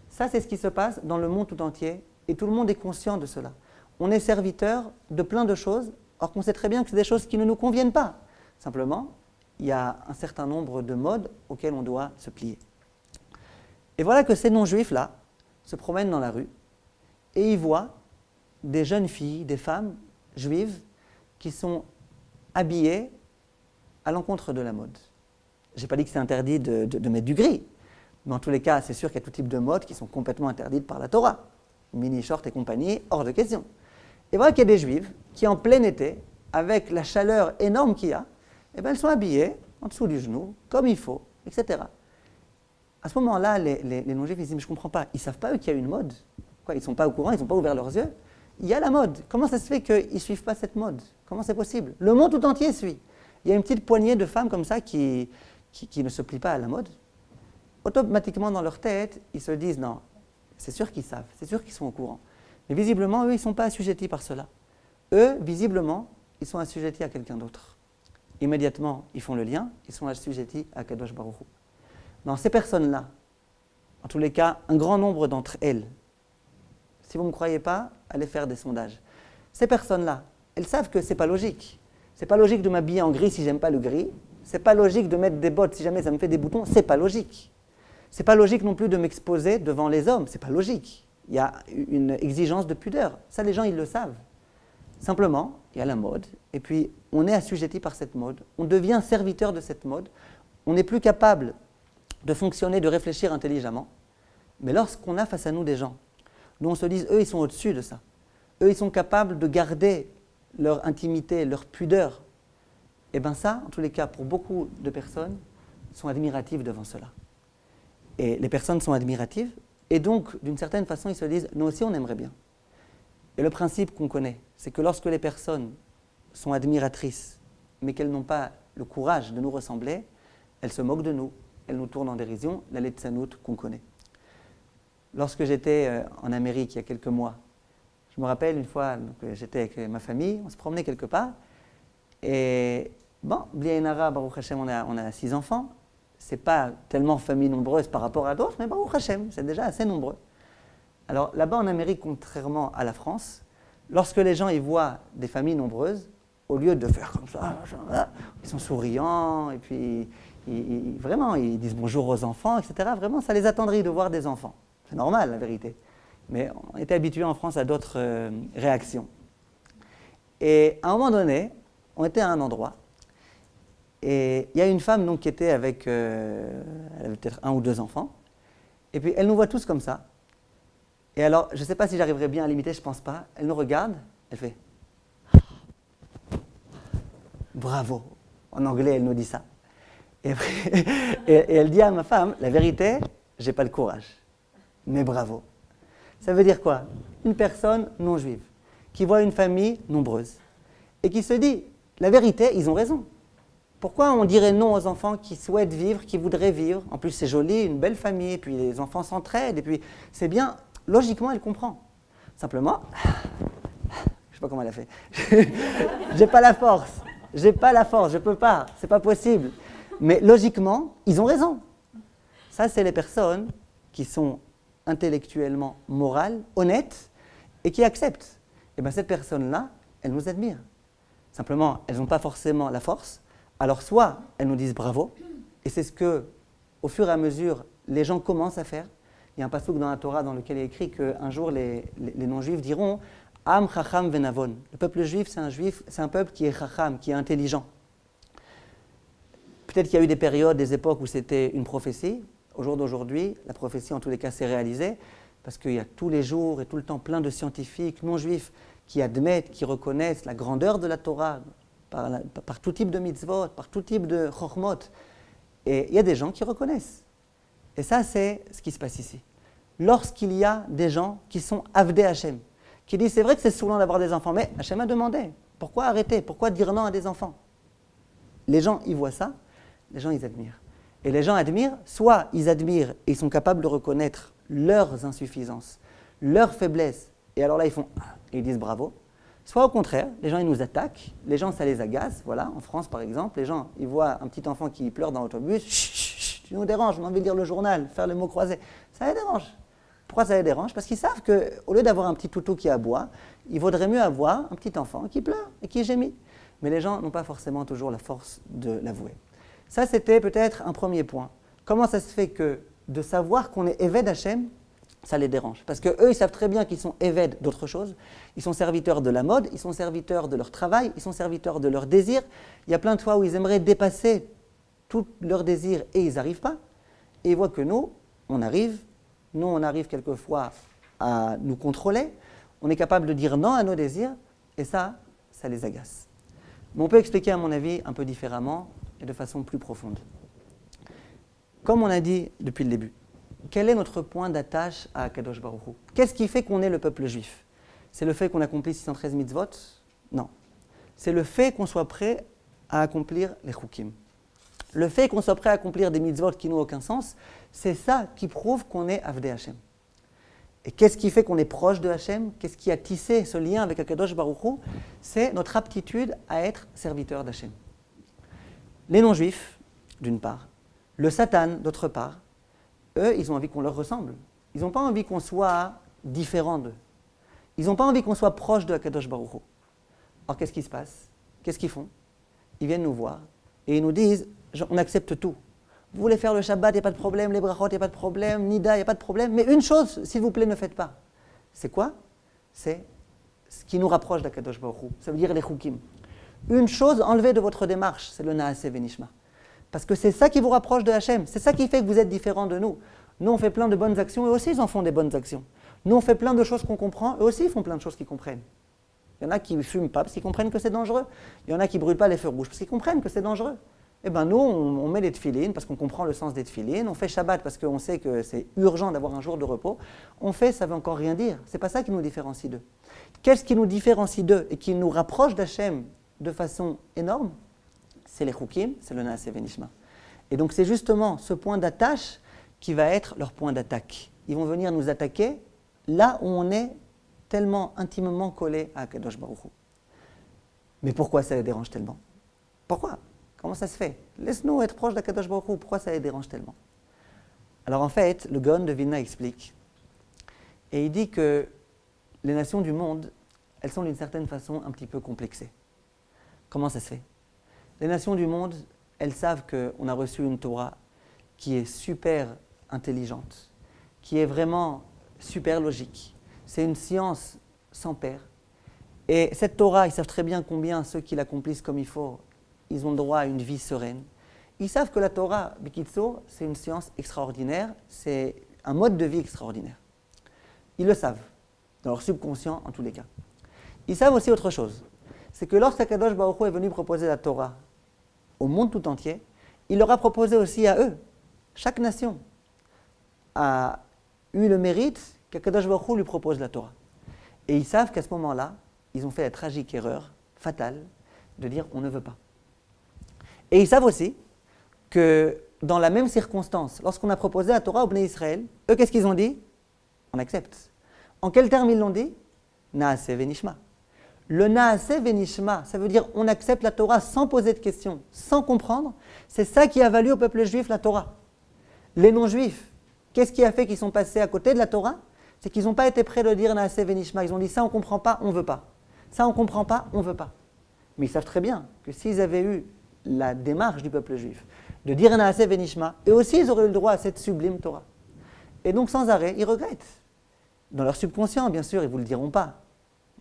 Ça, c'est ce qui se passe dans le monde tout entier, et tout le monde est conscient de cela. On est serviteur de plein de choses, or qu'on sait très bien que c'est des choses qui ne nous conviennent pas. Simplement, il y a un certain nombre de modes auxquels on doit se plier. Et voilà que ces non-juifs-là se promènent dans la rue, et ils voient des jeunes filles, des femmes juives, qui sont habillées à l'encontre de la mode. Je n'ai pas dit que c'est interdit de mettre du gris, mais en tous les cas, c'est sûr qu'il y a tout type de modes qui sont complètement interdites par la Torah. Mini-short et compagnie, hors de question. Et voilà qu'il y a des juives qui, en plein été, avec la chaleur énorme qu'il y a, eh bien, elles sont habillées en dessous du genou, comme il faut, etc. À ce moment-là, les non-juifs, ils disent, mais je ne comprends pas, ils ne savent pas eux qu'il y a une mode. Quoi, ils ne sont pas au courant, ils n'ont pas ouvert leurs yeux. Il y a la mode. Comment ça se fait qu'ils ne suivent pas cette mode? Comment c'est possible? Le monde tout entier suit. Il y a une petite poignée de femmes comme ça qui ne se plient pas à la mode. Automatiquement, dans leur tête, ils se disent, non, c'est sûr qu'ils savent, c'est sûr qu'ils sont au courant. Mais visiblement, eux, ils ne sont pas assujettis par cela. Eux, visiblement, ils sont assujettis à quelqu'un d'autre. Immédiatement, ils font le lien, ils sont assujettis à Kadosh Baruch Hu. Dans ces personnes-là, en tous les cas, un grand nombre d'entre elles, si vous ne me croyez pas, allez faire des sondages. Ces personnes-là, elles savent que ce n'est pas logique. Ce n'est pas logique de m'habiller en gris si j'aime pas le gris. Ce n'est pas logique de mettre des bottes si jamais ça me fait des boutons. Ce n'est pas logique. Ce n'est pas logique non plus de m'exposer devant les hommes. Ce n'est pas logique. Il y a une exigence de pudeur. Ça, les gens, ils le savent. Simplement, il y a la mode. Et puis, on est assujetti par cette mode. On devient serviteur de cette mode. On n'est plus capable de fonctionner, de réfléchir intelligemment. Mais lorsqu'on a face à nous des gens, nous on se dit, eux ils sont au-dessus de ça. Eux ils sont capables de garder leur intimité, leur pudeur. Et bien ça, en tous les cas, pour beaucoup de personnes, sont admiratives devant cela. Et les personnes sont admiratives, et donc d'une certaine façon ils se disent, nous aussi on aimerait bien. Et le principe qu'on connaît, c'est que lorsque les personnes sont admiratrices, mais qu'elles n'ont pas le courage de nous ressembler, elles se moquent de nous. Elle nous tourne en dérision, la Letzanout qu'on connaît. Lorsque j'étais en Amérique il y a quelques mois, je me rappelle une fois, j'étais avec ma famille, on se promenait quelque part, et bon, Bli Ayin Hara, Baruch Hashem, on a 6 enfants, c'est pas tellement famille nombreuse par rapport à d'autres, mais Baruch Hashem, c'est déjà assez nombreux. Alors là-bas en Amérique, contrairement à la France, lorsque les gens y voient des familles nombreuses, au lieu de faire comme ça, ils sont souriants, et puis vraiment, ils disent bonjour aux enfants, etc. Vraiment, ça les attendrit de voir des enfants. C'est normal, la vérité. Mais on était habitués en France à d'autres réactions. Et à un moment donné, on était à un endroit, et il y a une femme donc, qui était avec, elle avait peut-être 1 ou 2 enfants, et puis elle nous voit tous comme ça. Et alors, je ne sais pas si j'arriverai bien à l'imiter, je ne pense pas. Elle nous regarde, elle fait « Bravo ». En anglais, elle nous dit ça. Et elle dit à ma femme, la vérité, je n'ai pas le courage, mais bravo. Ça veut dire quoi? Une personne non juive qui voit une famille nombreuse et qui se dit, la vérité, ils ont raison. Pourquoi on dirait non aux enfants qui souhaitent vivre, qui voudraient vivre? En plus, c'est joli, une belle famille, et puis les enfants s'entraident, et puis c'est bien. Logiquement, elle comprend. Simplement, je ne sais pas comment elle a fait. J'ai pas la force, je ne peux pas, c'est pas possible. Mais logiquement, ils ont raison. Ça, c'est les personnes qui sont intellectuellement morales, honnêtes, et qui acceptent. Et bien cette personne-là, elle nous admire. Simplement, elles n'ont pas forcément la force. Alors soit elles nous disent bravo, et c'est ce que, au fur et à mesure, les gens commencent à faire. Il y a un passouk dans la Torah dans lequel il est écrit qu'un jour les non-juifs diront « Am chacham venavon ». Le peuple juif, c'est un peuple qui est chacham, qui est intelligent. Peut-être qu'il y a eu des périodes, des époques où c'était une prophétie. Au jour d'aujourd'hui, la prophétie en tous les cas s'est réalisée parce qu'il y a tous les jours et tout le temps plein de scientifiques non-juifs qui admettent, qui reconnaissent la grandeur de la Torah par tout type de mitzvot, par tout type de chokhmot. Et il y a des gens qui reconnaissent. Et ça, c'est ce qui se passe ici. Lorsqu'il y a des gens qui sont avdé Hachem, qui disent c'est vrai que c'est saoulant d'avoir des enfants, mais Hachem a demandé. Pourquoi arrêter? Pourquoi dire non à des enfants? Les gens, ils voient ça, les gens, ils admirent. Et les gens admirent, soit ils admirent et ils sont capables de reconnaître leurs insuffisances, leurs faiblesses, et alors là, ils disent bravo. Soit au contraire, les gens, ils nous attaquent, les gens, ça les agace. Voilà, en France, par exemple, les gens, ils voient un petit enfant qui pleure dans l'autobus, tu nous déranges, on a envie de lire le journal, faire les mots croisés. Ça les dérange. Pourquoi ça les dérange? Parce qu'ils savent qu'au lieu d'avoir un petit toutou qui aboie, il vaudrait mieux avoir un petit enfant qui pleure et qui gémit. Mais les gens n'ont pas forcément toujours la force de l'avouer. Ça, c'était peut-être un premier point. Comment ça se fait que de savoir qu'on est Eved Hachem, ça les dérange? Parce qu'eux, ils savent très bien qu'ils sont Eved d'autre chose. Ils sont serviteurs de la mode, ils sont serviteurs de leur travail, ils sont serviteurs de leurs désirs. Il y a plein de fois où ils aimeraient dépasser tous leurs désirs et ils n'arrivent pas. Et ils voient que nous, on arrive quelquefois à nous contrôler. On est capable de dire non à nos désirs et ça les agace. Mais on peut expliquer, à mon avis, un peu différemment et de façon plus profonde. Comme on a dit depuis le début, quel est notre point d'attache à Kadosh Baruch Hu? Qu'est-ce qui fait qu'on est le peuple juif? C'est le fait qu'on accomplit 613 mitzvot? Non. C'est le fait qu'on soit prêt à accomplir les chukim. Le fait qu'on soit prêt à accomplir des mitzvot qui n'ont aucun sens, c'est ça qui prouve qu'on est Avdei Hashem. Et qu'est-ce qui fait qu'on est proche de Hashem? Qu'est-ce qui a tissé ce lien avec Akadosh Baruch Hu? C'est notre aptitude à être serviteur d'Hashem. Les non-juifs, d'une part, le Satan, d'autre part, eux, ils ont envie qu'on leur ressemble. Ils n'ont pas envie qu'on soit différent d'eux. Ils n'ont pas envie qu'on soit proche de Akadosh Baruch Hu. Alors qu'est-ce qui se passe? Qu'est-ce qu'ils font? Ils viennent nous voir et ils nous disent, on accepte tout. Vous voulez faire le Shabbat, il n'y a pas de problème, les brachot, il n'y a pas de problème, Nida, il n'y a pas de problème, mais une chose, s'il vous plaît, ne faites pas. C'est quoi? C'est ce qui nous rapproche d'Akadosh Baruch Hu. Ça veut dire les chukim. Une chose enlevée de votre démarche, c'est le Naaseh Venishma. Parce que c'est ça qui vous rapproche de Hachem, c'est ça qui fait que vous êtes différent de nous. Nous, on fait plein de bonnes actions, eux aussi, ils en font des bonnes actions. Nous, on fait plein de choses qu'on comprend, eux aussi, ils font plein de choses qu'ils comprennent. Il y en a qui ne fument pas parce qu'ils comprennent que c'est dangereux. Il y en a qui ne brûlent pas les feux rouges parce qu'ils comprennent que c'est dangereux. Eh bien, nous, on met les tefilines parce qu'on comprend le sens des tefilines. On fait Shabbat parce qu'on sait que c'est urgent d'avoir un jour de repos. On fait, ça ne veut encore rien dire. Ce n'est pas ça qui nous différencie d'eux. Qu'est-ce qui nous différencie d'eux et qui nous rapproche d'Hachem de façon énorme? C'est les chukim, c'est le Naaseh Venishma. Et donc, c'est justement ce point d'attache qui va être leur point d'attaque. Ils vont venir nous attaquer là où on est tellement intimement collé à Kadosh Baruch Hu. Mais pourquoi ça les dérange tellement? Pourquoi? Comment ça se fait? Laisse-nous être proches d'Akadosh Baruch Hu. Pourquoi ça les dérange tellement? Alors en fait, le Gaon de Vilna explique, et il dit que les nations du monde, elles sont d'une certaine façon un petit peu complexées. Comment ça se fait? Les nations du monde, elles savent qu'on a reçu une Torah qui est super intelligente, qui est vraiment super logique. C'est une science sans pair. Et cette Torah, ils savent très bien combien ceux qui l'accomplissent comme il faut, ils ont le droit à une vie sereine. Ils savent que la Torah, Bikitsour, c'est une science extraordinaire, c'est un mode de vie extraordinaire. Ils le savent, dans leur subconscient en tous les cas. Ils savent aussi autre chose, c'est que lorsqu'Akadosh Baruch Hu est venu proposer la Torah au monde tout entier, il leur a proposé aussi à eux. Chaque nation a eu le mérite qu'Akadosh Baruch Hu lui propose la Torah. Et ils savent qu'à ce moment-là, ils ont fait la tragique erreur fatale de dire on ne veut pas. Et ils savent aussi que dans la même circonstance, lorsqu'on a proposé la Torah au Bnei Israël, eux qu'est-ce qu'ils ont dit? On accepte. En quels termes ils l'ont dit? Naaseh Venishma. Le Naaseh Venishma, ça veut dire on accepte la Torah sans poser de questions, sans comprendre. C'est ça qui a valu au peuple juif la Torah. Les non-juifs, qu'est-ce qui a fait qu'ils sont passés à côté de la Torah? C'est qu'ils n'ont pas été prêts de dire Naaseh Venishma. Ils ont dit ça on ne comprend pas, on ne veut pas. Ça on ne comprend pas, on ne veut pas. Mais ils savent très bien que s'ils avaient eu la démarche du peuple juif de dire Naaseh Venishma, eux aussi ils auraient eu le droit à cette sublime Torah. Et donc sans arrêt, ils regrettent. Dans leur subconscient, bien sûr, ils ne vous le diront pas.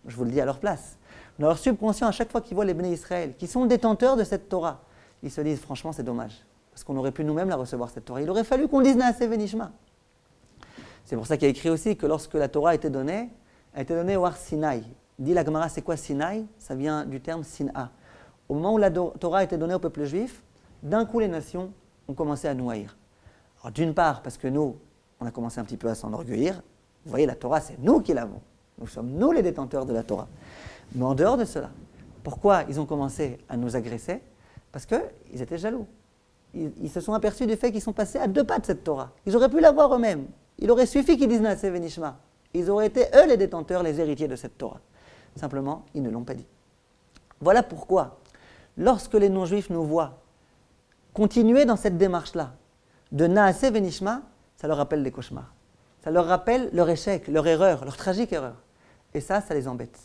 Je vous le dis à leur place. Dans leur subconscient, à chaque fois qu'ils voient les Bnei Israël, qui sont détenteurs de cette Torah, ils se disent franchement c'est dommage, parce qu'on aurait pu nous-mêmes la recevoir cette Torah. Il aurait fallu qu'on dise Naaseh Venishma. C'est pour ça qu'il y a écrit aussi que lorsque la Torah a été donnée au Har Sinaï. Dit la Gemara, c'est quoi Sinaï? Ça vient du terme Sin'a. Au moment où la Torah a été donnée au peuple juif, d'un coup les nations ont commencé à nous haïr. Alors d'une part, parce que nous, on a commencé un petit peu à s'enorgueillir. Vous voyez, la Torah, c'est nous qui l'avons. Nous sommes nous les détenteurs de la Torah. Mais en dehors de cela, pourquoi ils ont commencé à nous agresser? Parce qu'ils étaient jaloux. Ils se sont aperçus du fait qu'ils sont passés à deux pas de cette Torah. Ils auraient pu l'avoir eux-mêmes. Il aurait suffi qu'ils disent Naaseh Venishma. Ils auraient été eux les détenteurs, les héritiers de cette Torah. Simplement, ils ne l'ont pas dit. Voilà pourquoi, lorsque les non-juifs nous voient continuer dans cette démarche-là, de Naaseh Venishma, ça leur rappelle des cauchemars. Ça leur rappelle leur échec, leur erreur, leur tragique erreur. Et ça les embête.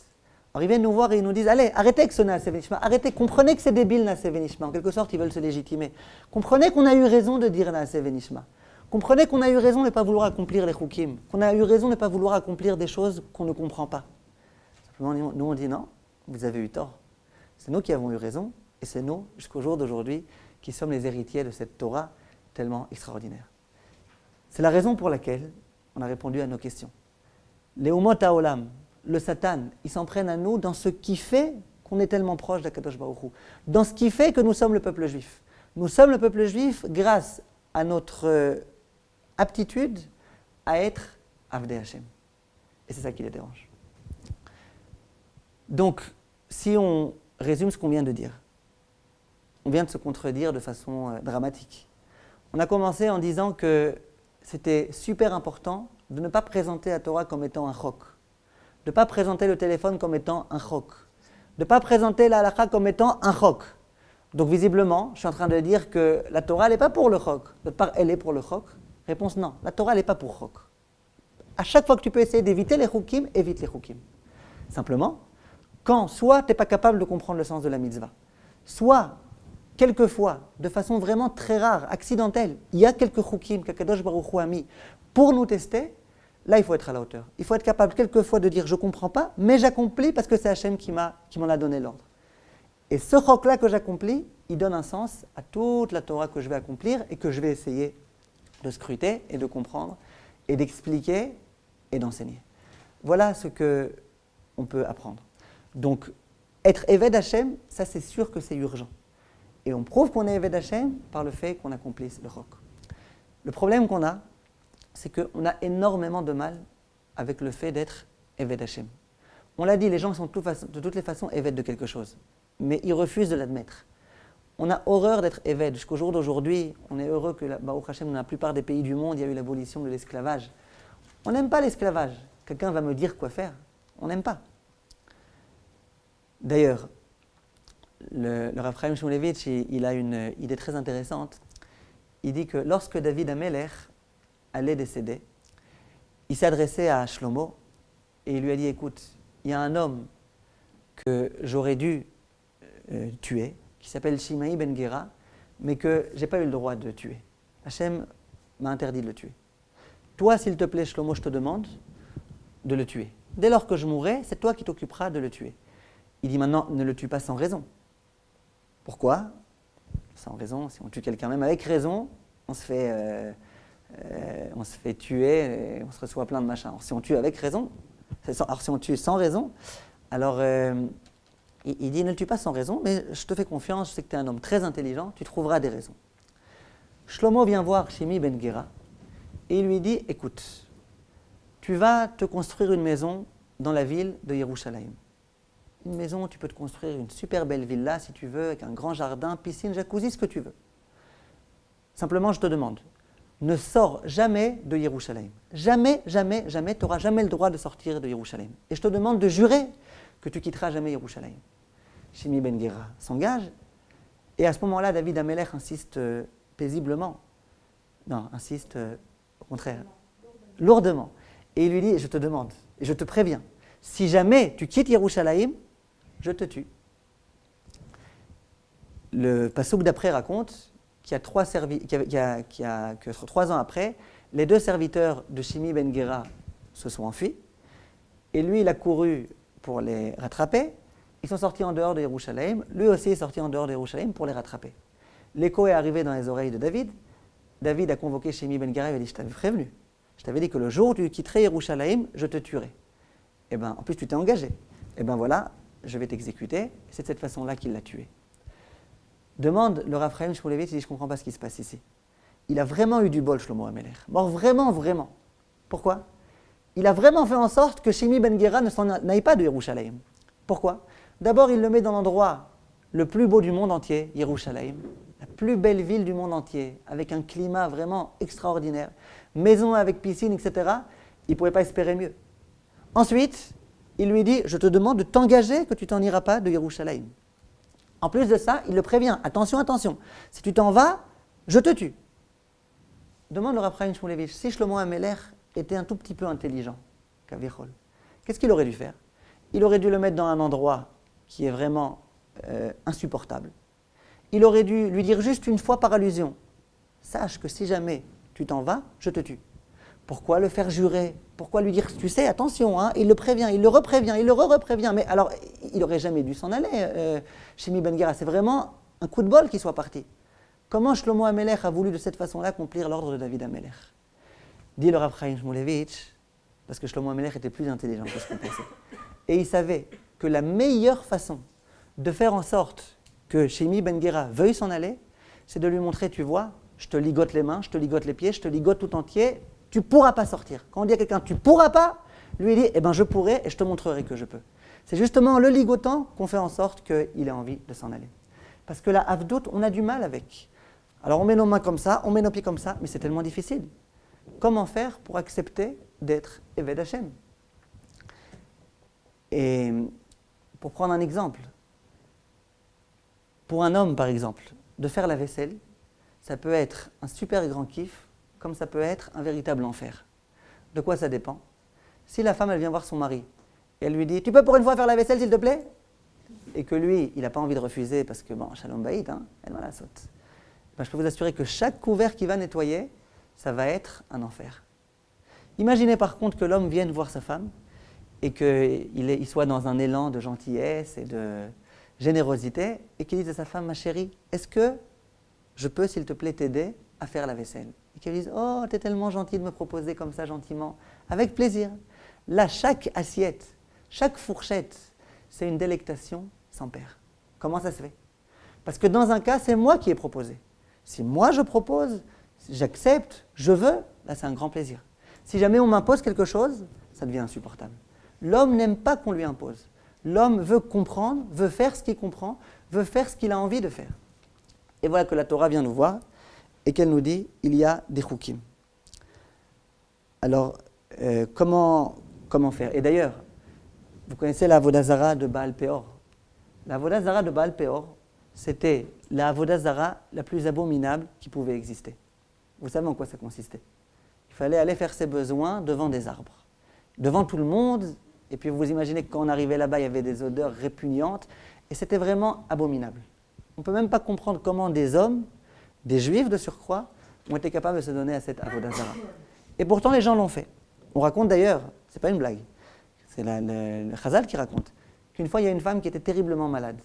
Alors ils viennent nous voir et ils nous disent, allez, arrêtez avec ce Naaseh Venishma, arrêtez, comprenez que c'est débile Naaseh Venishma. En quelque sorte, ils veulent se légitimer. Comprenez qu'on a eu raison de dire Naaseh Venishma. Comprenez qu'on a eu raison de ne pas vouloir accomplir les chukim, qu'on a eu raison de ne pas vouloir accomplir des choses qu'on ne comprend pas. Simplement, nous on dit non, vous avez eu tort. C'est nous qui avons eu raison, et c'est nous, jusqu'au jour d'aujourd'hui, qui sommes les héritiers de cette Torah tellement extraordinaire. C'est la raison pour laquelle on a répondu à nos questions. Les Umot HaOlam, le Satan, ils s'en prennent à nous dans ce qui fait qu'on est tellement proche d'Akadosh Baruch Hu, dans ce qui fait que nous sommes le peuple juif. Nous sommes le peuple juif grâce à notre aptitude à être Avdei Hashem. Et c'est ça qui les dérange. Donc, si on résume ce qu'on vient de dire, on vient de se contredire de façon dramatique. On a commencé en disant que c'était super important de ne pas présenter la Torah comme étant un chok, de ne pas présenter le téléphone comme étant un chok, de ne pas présenter la halakha comme étant un chok. Donc visiblement, je suis en train de dire que la Torah, elle n'est pas pour le chok. D'autre part, elle est pour le chok. Réponse non, la Torah, elle n'est pas pour chok. À chaque fois que tu peux essayer d'éviter les chukim, évite les chukim. Simplement, quand soit tu n'es pas capable de comprendre le sens de la mitzvah, soit quelquefois, de façon vraiment très rare, accidentelle, il y a quelques chukim qu'Akadosh Baruch Hu a mis pour nous tester, là il faut être à la hauteur. Il faut être capable quelquefois de dire je ne comprends pas, mais j'accomplis parce que c'est Hachem qui m'en a donné l'ordre. Et ce chok-là que j'accomplis, il donne un sens à toute la Torah que je vais accomplir et que je vais essayer de scruter et de comprendre et d'expliquer et d'enseigner. Voilà ce qu'on peut apprendre. Donc, être Eved Hachem, ça c'est sûr que c'est urgent. Et on prouve qu'on est Eved Hachem par le fait qu'on accomplisse le chok. Le problème qu'on a, c'est qu'on a énormément de mal avec le fait d'être Eved Hachem. On l'a dit, les gens sont de toutes les façons Eved de quelque chose, mais ils refusent de l'admettre. On a horreur d'être Eved. Jusqu'au jour d'aujourd'hui, on est heureux que, Baruch Hashem, dans la plupart des pays du monde, il y a eu l'abolition de l'esclavage. On n'aime pas l'esclavage. Quelqu'un va me dire quoi faire. On n'aime pas. D'ailleurs, le Rav Chaim Shmulevitch, il a une idée très intéressante. Il dit que lorsque David HaMelech allait décéder, il s'est adressé à Shlomo et il lui a dit, écoute, il y a un homme que j'aurais dû tuer, qui s'appelle Shimei ben Gera, mais que je n'ai pas eu le droit de tuer. Hachem m'a interdit de le tuer. Toi, s'il te plaît, Shlomo, je te demande de le tuer. Dès lors que je mourrai, c'est toi qui t'occuperas de le tuer. Il dit maintenant, ne le tue pas sans raison. Pourquoi ? Sans raison, si on tue quelqu'un même avec raison, on se fait tuer et on se reçoit plein de machins. Alors si on tue avec raison, alors si on tue sans raison, alors il dit ne le tue pas sans raison, mais je te fais confiance, je sais que tu es un homme très intelligent, tu trouveras des raisons. Shlomo vient voir Shimi ben Gera et il lui dit, écoute, tu vas te construire une maison dans la ville de Yerushalayim. Une maison, tu peux te construire une super belle villa si tu veux, avec un grand jardin, piscine, jacuzzi, ce que tu veux. Simplement, je te demande, ne sors jamais de Yerushalayim. Jamais, jamais, jamais, tu n'auras jamais le droit de sortir de Yerushalayim. Et je te demande de jurer que tu quitteras jamais Yerushalayim. Shimi ben Gera s'engage, et à ce moment-là, David HaMelech insiste paisiblement. Non, insiste au contraire, lourdement. Et il lui dit, je te demande, et je te préviens, si jamais tu quittes Yerushalayim, je te tue. Le passouk d'après raconte qu'il y a 3 ans après, les 2 serviteurs de Shimi ben Gera se sont enfuis, et lui, il a couru pour les rattraper. Ils sont sortis en dehors de Yerushalayim, lui aussi est sorti en dehors de Yerushalayim pour les rattraper. L'écho est arrivé dans les oreilles de David. David a convoqué Shimi ben Gera et a dit, je t'avais prévenu. Je t'avais dit que le jour où tu quitterais Yerushalayim, je te tuerai. Eh bien, en plus, tu t'es engagé. Eh bien voilà, je vais t'exécuter. C'est de cette façon-là qu'il l'a tué. Demande le Rav Chaim Shmulevitch, il dit, je ne comprends pas ce qui se passe ici. Il a vraiment eu du bol, Shlomo HaMelech. Mort vraiment, vraiment. Pourquoi ? Il a vraiment fait en sorte que Shimi ben Gera ne s'en aille pas de Yerushalayim. Pourquoi ? D'abord, il le met dans l'endroit le plus beau du monde entier, Yerushalayim, la plus belle ville du monde entier, avec un climat vraiment extraordinaire, maison avec piscine, etc. Il ne pouvait pas espérer mieux. Ensuite, il lui dit, je te demande de t'engager que tu t'en iras pas de Yerushalayim. En plus de ça, il le prévient, attention, attention, si tu t'en vas, je te tue. Demande le Rav Chaim Shmulevitch, si Shlomo HaMelech était un tout petit peu intelligent, Kavichol, qu'est-ce qu'il aurait dû faire ? Il aurait dû le mettre dans un endroit qui est vraiment insupportable. Il aurait dû lui dire juste une fois par allusion, sache que si jamais tu t'en vas, je te tue. Pourquoi le faire jurer ? Pourquoi lui dire, tu sais, attention, hein, il le prévient, il le reprévient, il le reprévient. Mais alors, il n'aurait jamais dû s'en aller, Shimi ben Gera. C'est vraiment un coup de bol qu'il soit parti. Comment Shlomo HaMelech a voulu de cette façon-là accomplir l'ordre de David HaMelech ? Dit le Rav Chaim Shmulevitch, parce que Shlomo HaMelech était plus intelligent que ce qu'on pensait. Et il savait que la meilleure façon de faire en sorte que Shimi Ben Gera veuille s'en aller, c'est de lui montrer, tu vois, je te ligote les mains, je te ligote les pieds, je te ligote tout entier, tu ne pourras pas sortir. Quand on dit à quelqu'un, tu ne pourras pas, lui il dit, eh bien je pourrai et je te montrerai que je peux. C'est justement en le ligotant qu'on fait en sorte qu'il ait envie de s'en aller. Parce que la Avdout, on a du mal avec. Alors on met nos mains comme ça, on met nos pieds comme ça, mais c'est tellement difficile. Comment faire pour accepter d'être Eved Hashem? Et pour prendre un exemple, pour un homme par exemple, de faire la vaisselle, ça peut être un super grand kiff, comme ça peut être un véritable enfer. De quoi ça dépend? Si la femme elle vient voir son mari, et elle lui dit « Tu peux pour une fois faire la vaisselle s'il te plaît ?» et que lui, il n'a pas envie de refuser parce que bon, shalom baït, elle va la saute. Ben, je peux vous assurer que chaque couvert qu'il va nettoyer, ça va être un enfer. Imaginez par contre que l'homme vienne voir sa femme et qu'il soit dans un élan de gentillesse et de générosité et qu'il dise à sa femme « Ma chérie, est-ce que je peux, s'il te plaît, t'aider à faire la vaisselle ?» Et qu'elle dise « Oh, t'es tellement gentil de me proposer comme ça gentiment. » Avec plaisir. Là, chaque assiette, chaque fourchette, c'est une délectation sans pair. Comment ça se fait? Parce que dans un cas, c'est moi qui ai proposé. Si moi je propose, j'accepte, je veux, là c'est un grand plaisir. Si jamais on m'impose quelque chose, ça devient insupportable. L'homme n'aime pas qu'on lui impose. L'homme veut comprendre, veut faire ce qu'il comprend, veut faire ce qu'il a envie de faire. Et voilà que la Torah vient nous voir et qu'elle nous dit, il y a des chukim. Alors, comment faire? Et d'ailleurs, vous connaissez la Avodah Zara de Baal Peor. La Avodah Zara de Baal Peor, c'était la Avodah Zara la plus abominable qui pouvait exister. Vous savez en quoi ça consistait? Il fallait aller faire ses besoins devant des arbres, devant tout le monde, et puis vous imaginez que quand on arrivait là-bas, il y avait des odeurs répugnantes, et c'était vraiment abominable. On ne peut même pas comprendre comment des hommes, des juifs de surcroît, ont été capables de se donner à cette Avodah Zara. Et pourtant, les gens l'ont fait. On raconte d'ailleurs, ce n'est pas une blague, c'est le Chazal qui raconte, qu'une fois, il y a une femme qui était terriblement malade.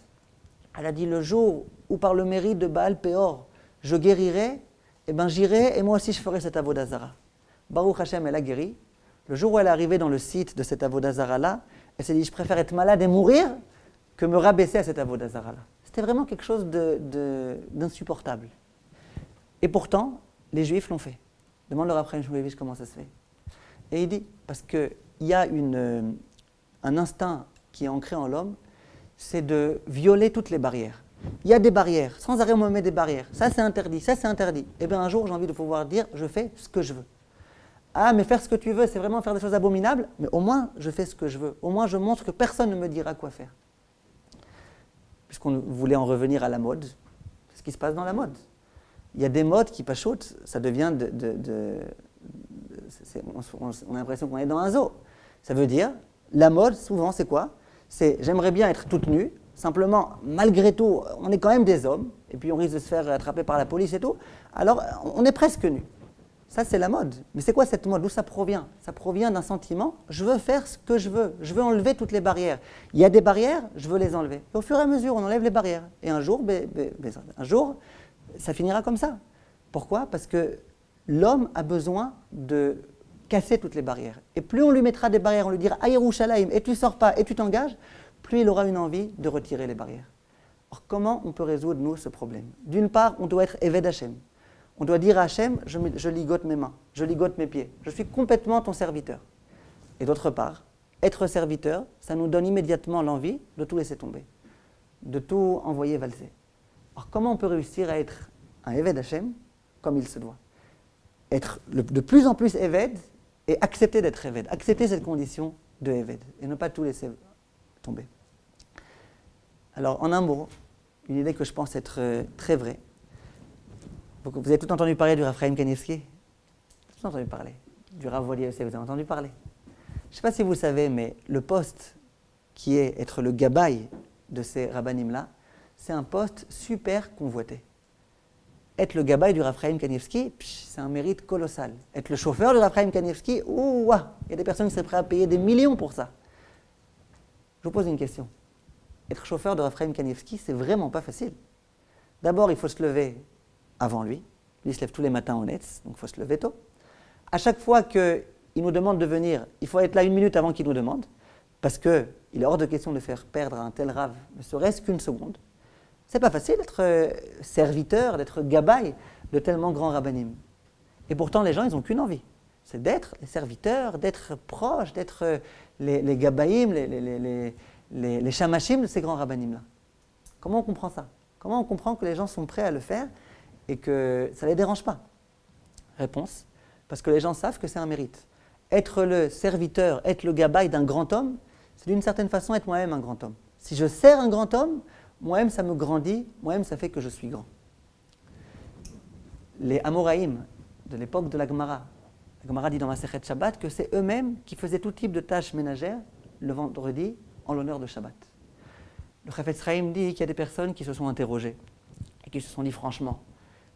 Elle a dit, le jour où par le mérite de Baal Peor, je guérirai, eh ben j'irai et moi aussi je ferai cette Avodah Zara. Baruch Hashem, elle a guéri. Le jour où elle est arrivée dans le site de cette Avodah Zara-là, elle s'est dit, je préfère être malade et mourir que me rabaisser à cette Avodah Zara-là. C'était vraiment quelque chose d'insupportable. Et pourtant, les Juifs l'ont fait. Demande le Raphaël Shmulevitch comment ça se fait. Et il dit, parce qu'il y a un instinct qui est ancré en l'homme, c'est de violer toutes les barrières. Il y a des barrières, sans arrêt on me met des barrières. Ça c'est interdit, ça c'est interdit. Et bien un jour j'ai envie de pouvoir dire, je fais ce que je veux. Ah mais faire ce que tu veux, c'est vraiment faire des choses abominables, mais au moins je fais ce que je veux. Au moins je montre que personne ne me dira quoi faire. Puisqu'on voulait en revenir à la mode, c'est ce qui se passe dans la mode. Il y a des modes qui pachotent, ça devient on a l'impression qu'on est dans un zoo. Ça veut dire, la mode souvent c'est quoi? C'est j'aimerais bien être toute nue, simplement, malgré tout, on est quand même des hommes, et puis on risque de se faire attraper par la police et tout, alors on est presque nus. Ça, c'est la mode. Mais c'est quoi cette mode? D'où ça provient? Ça provient d'un sentiment, je veux faire ce que je veux enlever toutes les barrières. Il y a des barrières, je veux les enlever. Et au fur et à mesure, on enlève les barrières. Et un jour, ça finira comme ça. Pourquoi? Parce que l'homme a besoin de casser toutes les barrières. Et plus on lui mettra des barrières, on lui dira « Yerushalayim » et tu sors pas, et tu t'engages, plus il aura une envie de retirer les barrières. Alors comment on peut résoudre, nous, ce problème? D'une part, on doit être Eved Hashem. On doit dire à Hashem, je ligote mes mains, je ligote mes pieds, je suis complètement ton serviteur. Et d'autre part, être serviteur, ça nous donne immédiatement l'envie de tout laisser tomber, de tout envoyer valser. Alors comment on peut réussir à être un Eved Hashem comme il se doit? Être de plus en plus Eved et accepter d'être Eved, accepter cette condition de Eved et ne pas tout laisser tomber. Alors en un mot, une idée que je pense être très vraie. Vous avez tout entendu parler du Rav Chaim Kanievski? Tout entendu parler. Du Rav Volia aussi, vous avez entendu parler? Je ne sais pas si vous savez, mais le poste qui est être le gabaï de ces rabbanim-là, c'est un poste super convoité. Être le gabaï du Rav Chaim Kanievski, c'est un mérite colossal. Être le chauffeur du Rav Chaim Kanievski, il y a des personnes qui seraient prêtes à payer des millions pour ça. Je vous pose une question. Être chauffeur de Rav Chaim Kanievski, c'est vraiment pas facile. D'abord, il faut se lever avant lui. Lui, il se lève tous les matins au Netz, donc il faut se lever tôt. À chaque fois qu'il nous demande de venir, il faut être là 1 minute avant qu'il nous demande, parce qu'il il est hors de question de faire perdre à un tel rave, ne serait-ce qu'une seconde. C'est pas facile d'être serviteur, d'être gabaï de tellement grands rabbanim. Et pourtant, les gens, ils n'ont qu'une envie, c'est d'être les serviteurs, d'être proches, d'être les gabaïm, les chamachim de ces grands rabbanim-là. Comment on comprend ça? Comment on comprend que les gens sont prêts à le faire et que ça ne les dérange pas? Réponse, parce que les gens savent que c'est un mérite. Être le serviteur, être le gabaï d'un grand homme, c'est d'une certaine façon être moi-même un grand homme. Si je sers un grand homme, moi-même ça me grandit, moi-même ça fait que je suis grand. Les Amoraïm de l'époque de la Gemara dit dans Masechet Shabbat que c'est eux-mêmes qui faisaient tout type de tâches ménagères le vendredi en l'honneur de Shabbat. Le Chafetz Chaim dit qu'il y a des personnes qui se sont interrogées et qui se sont dit franchement,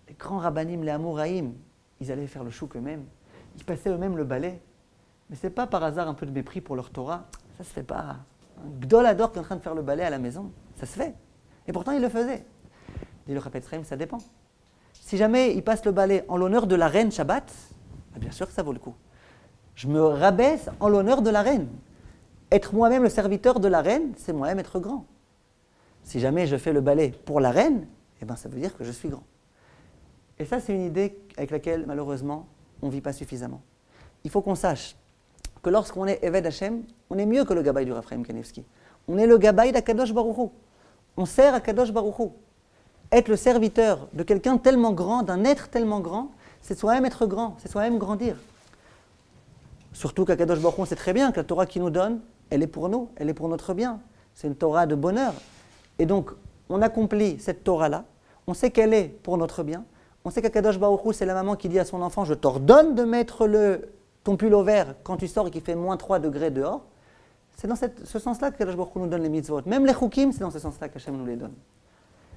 les grands rabbanim, les Amoraïm, ils allaient faire le chouk eux-mêmes, ils passaient eux-mêmes le balai. Mais ce n'est pas par hasard un peu de mépris pour leur Torah, ça se fait pas. Un Gdol Hador qui est en train de faire le balai à la maison, ça se fait. Et pourtant ils le faisaient. Dit le Chafetz Chaim, ça dépend. Si jamais ils passent le balai en l'honneur de la reine Shabbat, bien sûr que ça vaut le coup. Je me rabaisse en l'honneur de la reine. Être moi-même le serviteur de la reine, c'est moi-même être grand. Si jamais je fais le balai pour la reine, eh ben ça veut dire que je suis grand. Et ça, c'est une idée avec laquelle, malheureusement, on ne vit pas suffisamment. Il faut qu'on sache que lorsqu'on est Eved Hashem, on est mieux que le gabaï du Rav Chaim Kanievski. On est le gabaï d'Akadosh Baruch Hu. On sert Akadosh Baruch Hu. Être le serviteur de quelqu'un tellement grand, d'un être tellement grand, c'est soi-même être grand, c'est soi-même grandir. Surtout qu'Akadosh Baruch Hu, on sait très bien que la Torah qu'il nous donne, elle est pour nous, elle est pour notre bien. C'est une Torah de bonheur. Et donc, on accomplit cette Torah-là, on sait qu'elle est pour notre bien, on sait qu'Akadosh Baruch Hu, c'est la maman qui dit à son enfant « Je t'ordonne de mettre ton pull au vert quand tu sors et qu'il fait moins 3 degrés dehors ». C'est dans ce sens-là qu'Akadosh Baruch Hu nous donne les mitzvot. Même les chukim, c'est dans ce sens-là qu'Hachem nous les donne.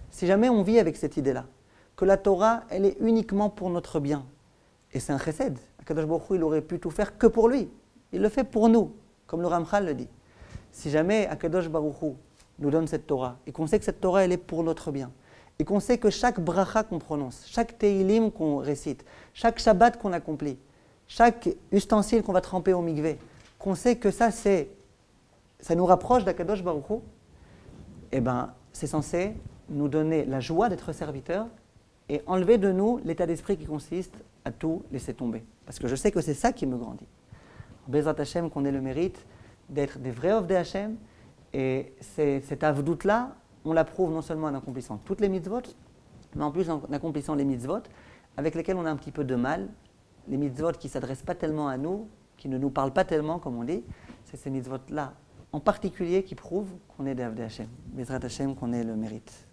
Si jamais on vit avec cette idée-là, que la Torah, elle est uniquement pour notre bien, et c'est un chesed, Akadosh Baruch Hu, il aurait pu tout faire que pour lui. Il le fait pour nous, comme le Ramchal le dit. Si jamais Akadosh Baruch Hu nous donne cette Torah, et qu'on sait que cette Torah, elle est pour notre bien, et qu'on sait que chaque bracha qu'on prononce, chaque teilim qu'on récite, chaque shabbat qu'on accomplit, chaque ustensile qu'on va tremper au mikvé, qu'on sait que ça nous rapproche d'Akadosh Baruch Hu, eh ben, c'est censé nous donner la joie d'être serviteur et enlever de nous l'état d'esprit qui consiste à tout laisser tomber. Parce que je sais que c'est ça qui me grandit. Bezrat Hashem, qu'on ait le mérite d'être des vrais Ovdei Hashem, et cette avdout-là, on l'approuve non seulement en accomplissant toutes les mitzvot, mais en plus en accomplissant les mitzvot avec lesquelles on a un petit peu de mal, les mitzvot qui ne s'adressent pas tellement à nous, qui ne nous parlent pas tellement, comme on dit, c'est ces mitzvot-là en particulier qui prouvent qu'on est des Ovdei Hashem. Bezrat Hashem, qu'on ait le mérite.